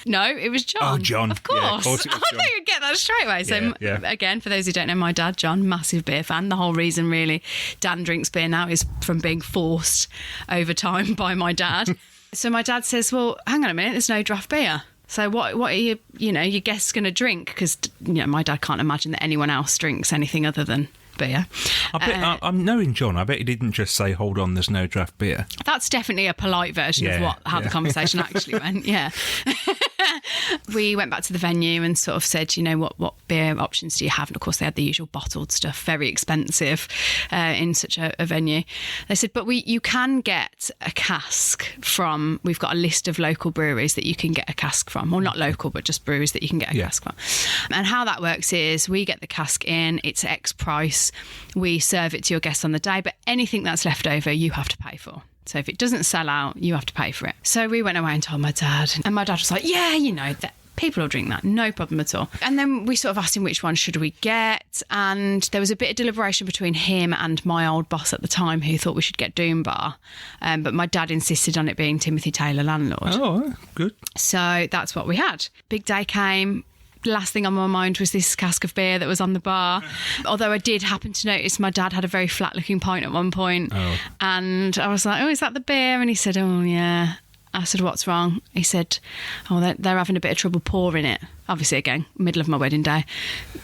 No, it was John. Oh, John. Of course. Yeah, of course it was I John. thought you'd get that straight away. So, Again, for those who don't know, my dad, John, massive beer fan. The whole reason, really, Dan drinks beer now is from being forced over time by my dad. So my dad says, well, hang on a minute, there's no draft beer. So what are your guests going to drink? Because my dad can't imagine that anyone else drinks anything other than beer. I'm knowing John. I bet he didn't just say, "Hold on, there's no draft beer." That's definitely a polite version of how the conversation actually went. Yeah. We went back to the venue and sort of said, what beer options do you have? And of course, they had the usual bottled stuff, very expensive in such a venue. They said, but you can get a cask from, we've got a list of local breweries that you can get a cask from. Well, not local, but just breweries that you can get a cask from. And how that works is we get the cask in, it's X price. We serve it to your guests on the day, but anything that's left over, you have to pay for. So if it doesn't sell out, you have to pay for it. So we went away and told my dad. And my dad was like, that people will drink that, no problem at all. And then we sort of asked him which one should we get. And there was a bit of deliberation between him and my old boss at the time who thought we should get Doom Bar. But my dad insisted on it being Timothy Taylor Landlord. Oh, good. So that's what we had. Big day came. Last thing on my mind was this cask of beer that was on the bar. Although I did happen to notice my dad had a very flat looking pint at one point. Oh. And I was like, oh, is that the beer? And he said, oh, yeah. I said, what's wrong? He said, oh, they're having a bit of trouble pouring it. Obviously, again, middle of my wedding day.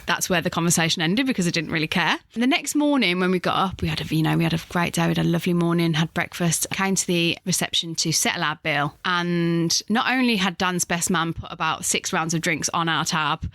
That's where the conversation ended because I didn't really care. And the next morning when we got up, we had a great day. We had a lovely morning, had breakfast, came to the reception to settle our bill. And not only had Dan's best man put about 6 rounds of drinks on our tab,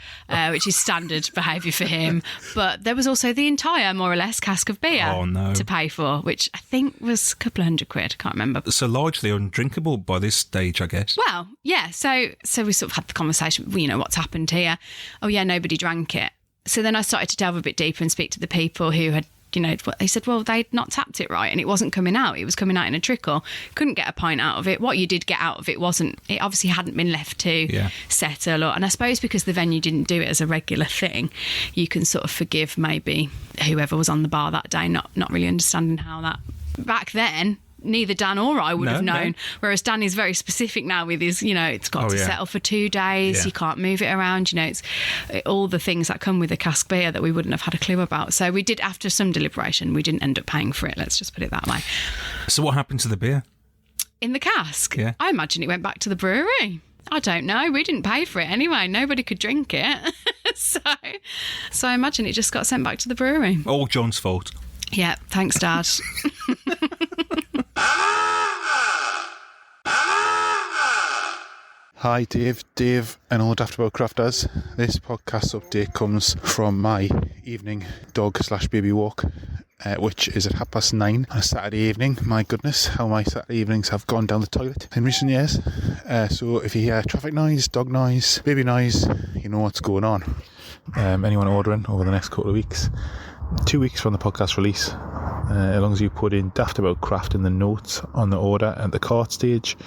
which is standard behaviour for him, but there was also the entire, more or less, cask of beer to pay for, which I think was a couple of £100. I can't remember. So largely undrinkable by this stage, I guess. Well, yeah. So we sort of had the conversation, what's happened here? Oh, yeah, nobody drank it. So then I started to delve a bit deeper and speak to the people who had He said, well, they'd not tapped it right and it wasn't coming out. It was coming out in a trickle. Couldn't get a pint out of it. What you did get out of it it obviously hadn't been left to settle. And I suppose because the venue didn't do it as a regular thing, you can sort of forgive maybe whoever was on the bar that day, not really understanding how that... Back then, neither Dan or I would have known. No. Whereas Dan is very specific now with his, it's got to settle for 2 days. Yeah. You can't move it around. It's all the things that come with a cask beer that we wouldn't have had a clue about. So we did, after some deliberation, we didn't end up paying for it. Let's just put it that way. So what happened to the beer? In the cask? Yeah. I imagine it went back to the brewery. I don't know. We didn't pay for it anyway. Nobody could drink it. So I imagine it just got sent back to the brewery. All John's fault. Yeah, thanks, Dad. Hi, Dave and all Daftaboutcrafters. This podcast update comes from my evening dog/baby walk, which is at 9:30 on a Saturday evening. My goodness, how my Saturday evenings have gone down the toilet in recent years. So if you hear traffic noise, dog noise, baby noise, you know what's going on. Anyone ordering over the next couple of weeks, 2 weeks from the podcast release, as long as you put in Daftaboutcraft in the notes on the order at the cart stage,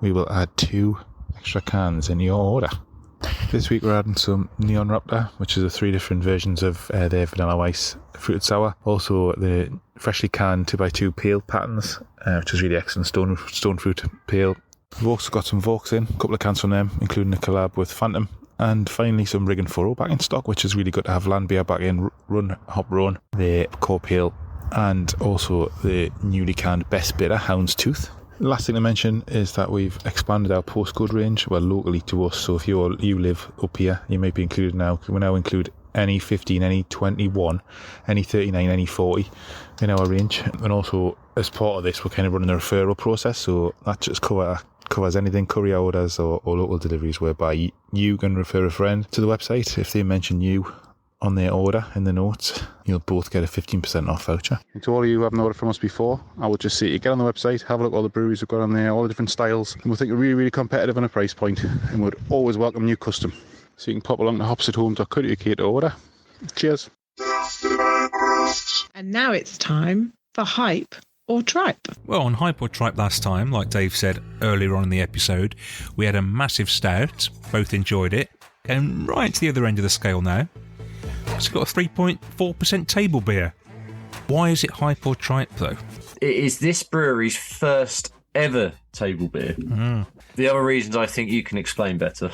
we will add 2 extra cans in your order. This week we're adding some Neon Raptor, which is the 3 different versions of their Vanilla Ice fruited sour. Also the freshly canned 2x2 pale patterns, which is really excellent stone fruit pale. We've also got some Vaux in, a couple of cans from them, including a collab with Phantom. And finally some Rig and Furrow back in stock, which is really good to have land beer back in, Run Hop Run, the core pale, and also the newly canned Best Bitter Houndstooth. Last thing to mention is that we've expanded our postcode range, well, locally to us. So if you live up here, you may be included now. We now include any 15, any 21, any 39, any 40 in our range. And also, as part of this, we're kind of running a referral process. So that just covers anything, courier orders or local deliveries, whereby you can refer a friend to the website. If they mention you on their order in the notes, you'll both get a 15% off voucher. And to all of you who haven't ordered from us before, I would just say you get on the website, have a look at all the breweries we've got on there, all the different styles, and we'll think we're really, really competitive on a price point, and we'd always welcome new custom. So you can pop along to hopsatHome.co.uk to order. Cheers. And now it's time for Hype or Tripe. Well, on Hype or Tripe last time, like Dave said earlier on in the episode, we had a massive stout, both enjoyed it, and right to the other end of the scale now, it's got a 3.4% table beer. Why is it Hype or Tripe though? It is this brewery's first ever table beer. The other reasons I think you can explain better.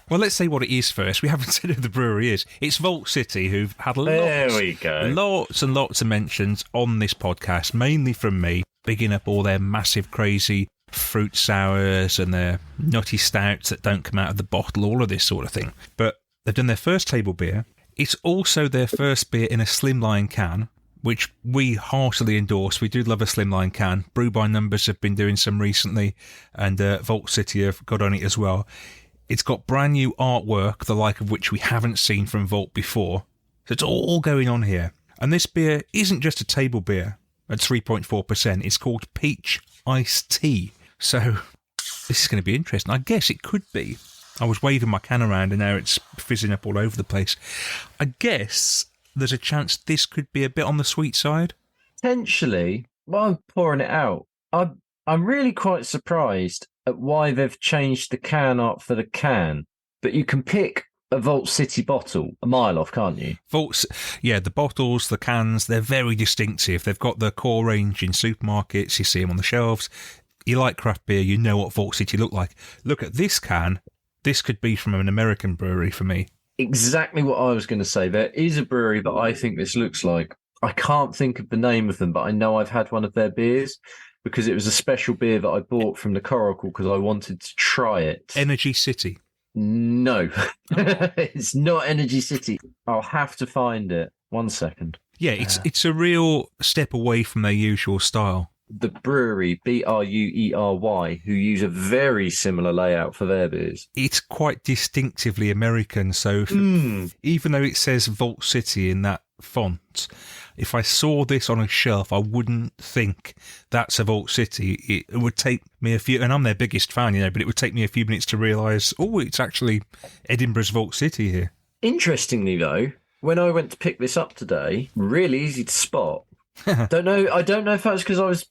Well, let's say what it is first. We haven't said who the brewery is. It's Vault City, who've had lots and lots of mentions on this podcast, mainly from me, bigging up all their massive, crazy fruit sours and their nutty stouts that don't come out of the bottle, all of this sort of thing. But they've done their first table beer. It's also their first beer in a slimline can, which we heartily endorse. We do love a slimline can. Brew by Numbers have been doing some recently, and Vault City have got on it as well. It's got brand new artwork, the like of which we haven't seen from Vault before. So it's all going on here. And this beer isn't just a table beer at 3.4%. It's called Peach Iced Tea. So this is going to be interesting. I guess it could be. I was waving my can around and now it's fizzing up all over the place. I guess there's a chance this could be a bit on the sweet side. Potentially. While I'm pouring it out, I'm really quite surprised at why they've changed the can art for the can. But you can pick a Vault City bottle a mile off, can't you? The bottles, the cans, they're very distinctive. They've got the core range in supermarkets. You see them on the shelves. You like craft beer, you know what Vault City look like. Look at this can. This could be from an American brewery for me. Exactly what I was going to say. There is a brewery that I think this looks like. I can't think of the name of them, but I know I've had one of their beers because it was a special beer that I bought from the Coracle because I wanted to try it. Energy City? No, it's not Energy City. I'll have to find it. 1 second. Yeah, it's a real step away from their usual style. The brewery, Breuery, who use a very similar layout for their beers. It's quite distinctively American, so even though it says Vault City in that font, if I saw this on a shelf, I wouldn't think that's a Vault City. It would take me a few, and I'm their biggest fan, but it would take me a few minutes to realise, it's actually Edinburgh's Vault City here. Interestingly, though, when I went to pick this up today, really easy to spot. I don't know if that was because I was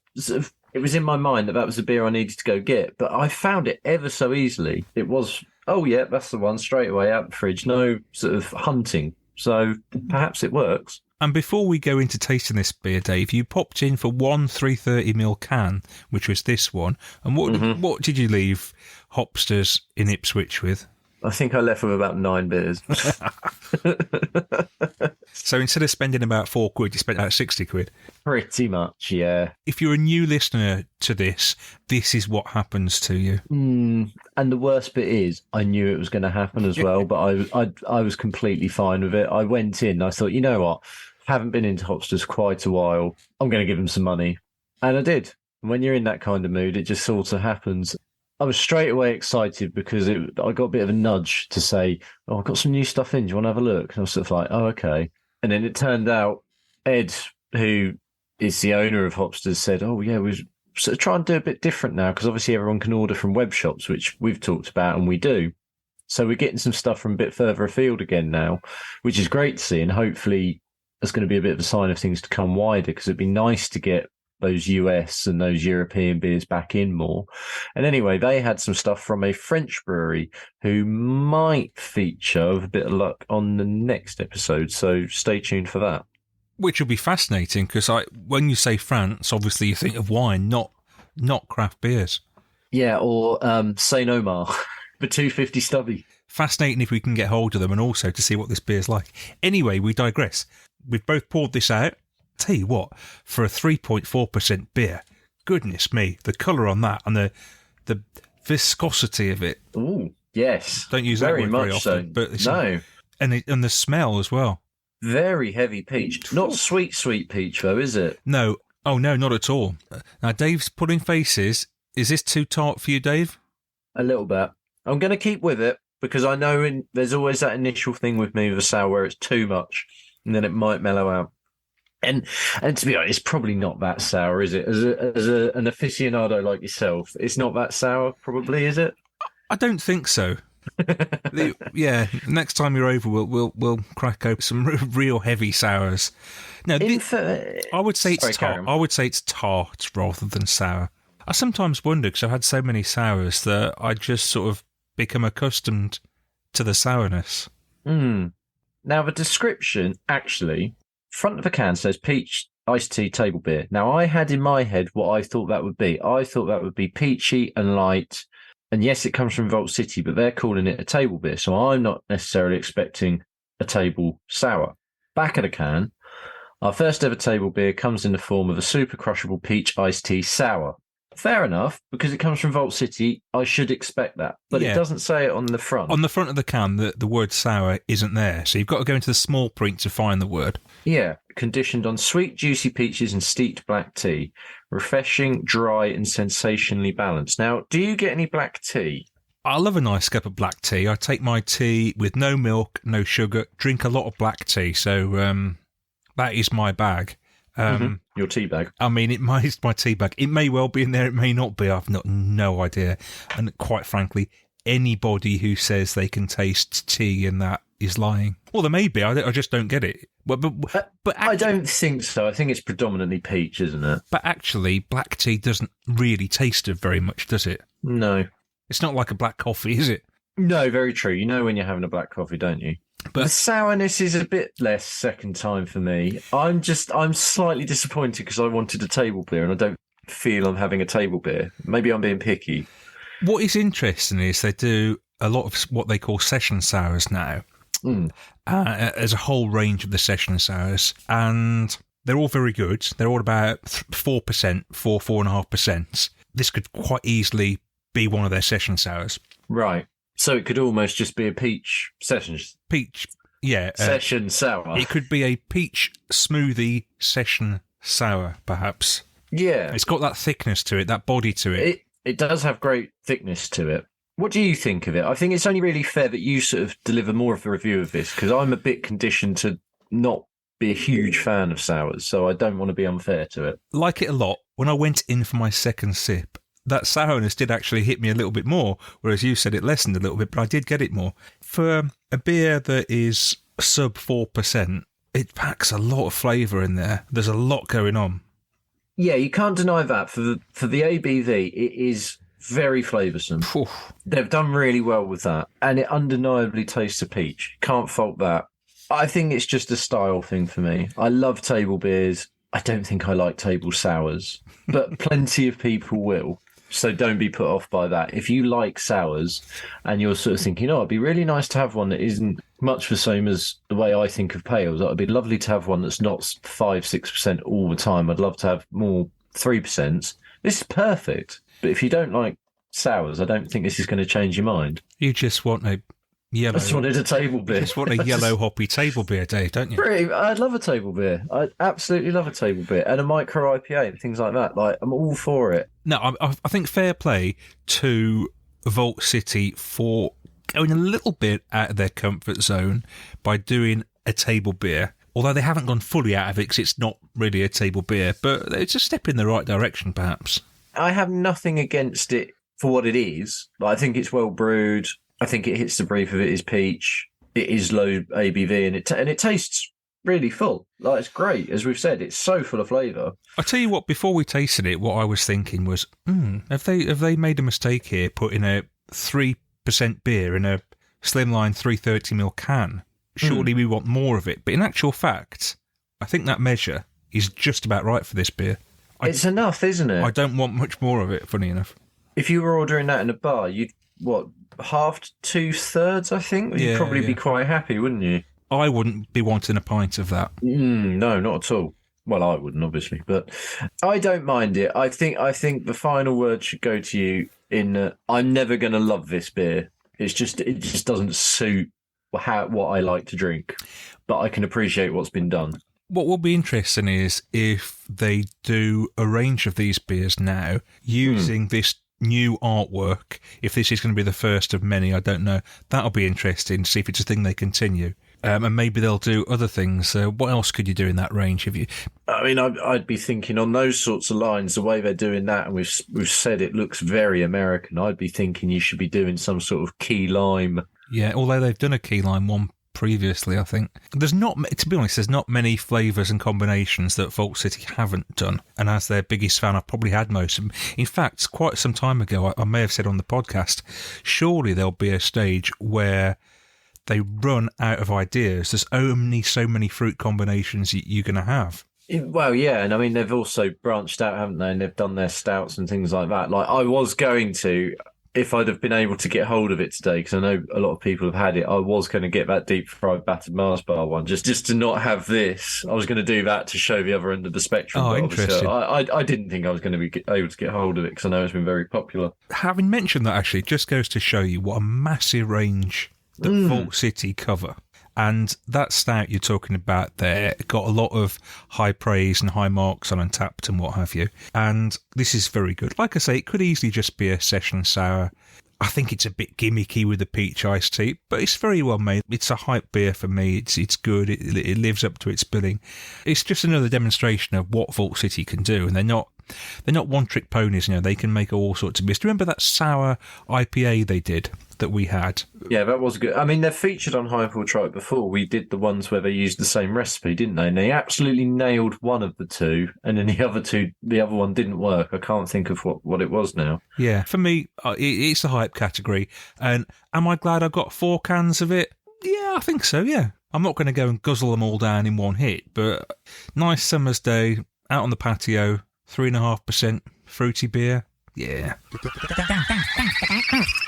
it was in my mind that was the beer I needed to go get, but I found it ever so easily. It was, oh yeah, that's the one, straight away out the fridge. No sort of hunting. So perhaps it works. And before we go into tasting this beer, Dave, you popped in for one 330ml can, which was this one. And what did you leave Hopsters in Ipswich with? I think I left with about 9 beers. So instead of spending about £4, you spent about 60 quid. Pretty much, yeah. If you're a new listener to this is what happens to you. And the worst bit is, I knew it was going to happen as well, but I was completely fine with it. I went in, I thought, you know what? Haven't been into Hopsters quite a while. I'm going to give them some money. And I did. When you're in that kind of mood, it just sort of happens. I was straight away excited because I got a bit of a nudge to say, oh, I've got some new stuff in. Do you want to have a look? And I was sort of like, oh, okay. And then it turned out Ed, who is the owner of Hopsters, said, oh, yeah, we're sort of trying to do a bit different now because obviously everyone can order from web shops, which we've talked about and we do. So we're getting some stuff from a bit further afield again now, which is great to see. And hopefully that's going to be a bit of a sign of things to come wider because it'd be nice to get those US and those European beers back in more. And anyway, they had some stuff from a French brewery who might feature with a bit of luck on the next episode. So stay tuned for that. Which will be fascinating because when you say France, obviously you think of wine, not craft beers. Yeah, or Saint Omar, the 250 stubby. Fascinating if we can get hold of them and also to see what this beer's like. Anyway, we digress. We've both poured this out. Tell you what, for a 3.4% beer, goodness me, the colour on that and the viscosity of it. Ooh, yes. Don't use that word very often. So. But no. And the smell as well. Very heavy peach. Not sweet peach, though, is it? No. Oh, no, not at all. Now, Dave's putting faces. Is this too tart for you, Dave? A little bit. I'm going to keep with it because I know there's always that initial thing with me with a sour where it's too much and then it might mellow out. And to be honest, it's probably not that sour, is it? As an aficionado like yourself, it's not that sour, probably, is it? I don't think so. Yeah, next time you're over, we'll crack open some real heavy sours. No, I would say it's tart. I would say it's tart rather than sour. I sometimes wonder because I've had so many sours that I just sort of become accustomed to the sourness. Now the description actually. Front of the can says peach iced tea table beer. Now, I had in my head what I thought that would be. I thought that would be peachy and light. And yes, it comes from Vault City, but they're calling it a table beer. So I'm not necessarily expecting a table sour. Back of the can, our first ever table beer comes in the form of a super crushable peach iced tea sour. Fair enough, because it comes from Vault City, I should expect that. But It doesn't say it on the front. On the front of the can, the word sour isn't there. So you've got to go into the small print to find the word. Yeah, conditioned on sweet, juicy peaches and steeped black tea. Refreshing, dry, and sensationally balanced. Now, do you get any black tea? I love a nice cup of black tea. I take my tea with no milk, no sugar, drink a lot of black tea. So that is my bag. Your tea bag. I mean, it's my tea bag. It may well be in there, it may not be. I've no idea. And quite frankly, anybody who says they can taste tea in that is lying. Well, there may be. I just don't get it. But actually, I don't think so. I think it's predominantly peach, isn't it? But actually, black tea doesn't really taste of very much, does it? No. It's not like a black coffee, is it? No, very true. You know when you're having a black coffee, don't you? But the sourness is a bit less second time for me. I'm slightly disappointed because I wanted a table beer and I don't feel I'm having a table beer. Maybe I'm being picky. What is interesting is they do a lot of what they call session sours now. There's a whole range of the session sours and they're all very good. They're all about 4%, 4.5%. This could quite easily be one of their session sours. Right. So it could almost just be a peach session sour. It could be a peach smoothie session sour, perhaps. Yeah. It's got that thickness to it, that body to it. It does have great thickness to it. What do you think of it? I think it's only really fair that you sort of deliver more of the review of this because I'm a bit conditioned to not be a huge fan of sours, so I don't want to be unfair to it. Like it a lot. When I went in for my second sip, that sourness did actually hit me a little bit more, whereas you said it lessened a little bit, but I did get it more. For a beer that is sub 4%, it packs a lot of flavour in there. There's a lot going on. Yeah, you can't deny that. For the ABV, it is very flavoursome. They've done really well with that, and it undeniably tastes of peach. Can't fault that. I think it's just a style thing for me. I love table beers. I don't think I like table sours, but plenty of people will. So don't be put off by that. If you like sours and you're sort of thinking, oh, it'd be really nice to have one that isn't much the same as the way I think of pales. It'd be lovely to have one that's not 5-6% all the time. I'd love to have more 3%. This is perfect. But if you don't like sours, I don't think this is going to change your mind. You just want a yellow. I just wanted a table beer. You just want a yellow hoppy table beer, Dave, don't you? I'd love a table beer. I absolutely love a table beer and a micro IPA and things like that. Like, I'm all for it. No, I think fair play to Vault City for going a little bit out of their comfort zone by doing a table beer. Although they haven't gone fully out of it because it's not really a table beer, but it's a step in the right direction, perhaps. I have nothing against it for what it is. I think it's well brewed. I think it hits the brief of it is peach. It is low ABV, and it tastes really full. Like, it's great. As we've said, it's so full of flavour. I tell you what, before we tasted it, what I was thinking was, have they made a mistake here putting a 3% beer in a slimline 330ml can? Surely we want more of it. But in actual fact, I think that measure is just about right for this beer. It's enough, isn't it? I don't want much more of it, funny enough. If you were ordering that in a bar, you'd, half to 2/3, I think? You'd probably be quite happy, wouldn't you? I wouldn't be wanting a pint of that. No, not at all. Well, I wouldn't, obviously, but I don't mind it. I think the final word should go to you in I'm never going to love this beer. It just doesn't suit what I like to drink, but I can appreciate what's been done. What will be interesting is if they do a range of these beers now using this new artwork. If this is going to be the first of many, I don't know. That'll be interesting to see if it's a thing they continue. And maybe they'll do other things. What else could you do in that range? I mean, I'd be thinking on those sorts of lines, the way they're doing that, and we've said it looks very American. I'd be thinking you should be doing some sort of key lime. Yeah, although they've done a key lime one previously, I think. To be honest, there's not many flavours and combinations that Vault City haven't done. And as their biggest fan, I've probably had most of them. In fact, quite some time ago, I may have said on the podcast, surely there'll be a stage where they run out of ideas. There's only so many fruit combinations you're going to have. Well, yeah, and I mean, they've also branched out, haven't they? And they've done their stouts and things like that. Like, I was going to, if I'd have been able to get hold of it today, because I know a lot of people have had it, I was going to get that deep fried battered Mars bar one, just to not have this. I was going to do that to show the other end of the spectrum. Oh, interesting. I didn't think I was going to be able to get hold of it, because I know it's been very popular. Having mentioned that, actually, it just goes to show you what a massive range that Vault City cover. And that stout you're talking about there got a lot of high praise and high marks on Untapped and what have you. And this is very good. Like I say, it could easily just be a session sour. I think it's a bit gimmicky with the peach iced tea, but it's very well made. It's a hype beer for me. It's good. It lives up to its billing. It's just another demonstration of what Vault City can do, and they're not one-trick ponies. You know, they can make all sorts of beers. Do you remember that sour IPA they did that we had? Yeah, that was good. I mean, they've featured on Hyper Tribe before. We did the ones where they used the same recipe, didn't they? And they absolutely nailed one of the two, and then the other one didn't work. I can't think of what it was now. Yeah, for me, it's the hype category. And am I glad I got 4 cans of it? Yeah, I think so, yeah. I'm not going to go and guzzle them all down in one hit, but nice summer's day, out on the patio, 3.5% fruity beer. Yeah.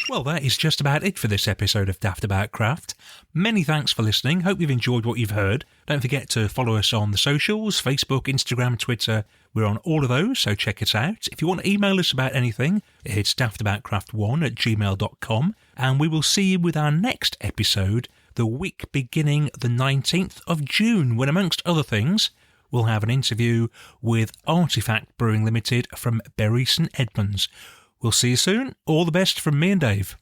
Well, that is just about it for this episode of Daft About Craft. Many thanks for listening. Hope you've enjoyed what you've heard. Don't forget to follow us on the socials, Facebook, Instagram, Twitter. We're on all of those, so check us out. If you want to email us about anything, it's daftaboutcraft1@gmail.com. And we will see you with our next episode the week beginning the 19th of June, when, amongst other things, we'll have an interview with Artifact Brewing Limited from Bury St Edmunds. We'll see you soon. All the best from me and Dave.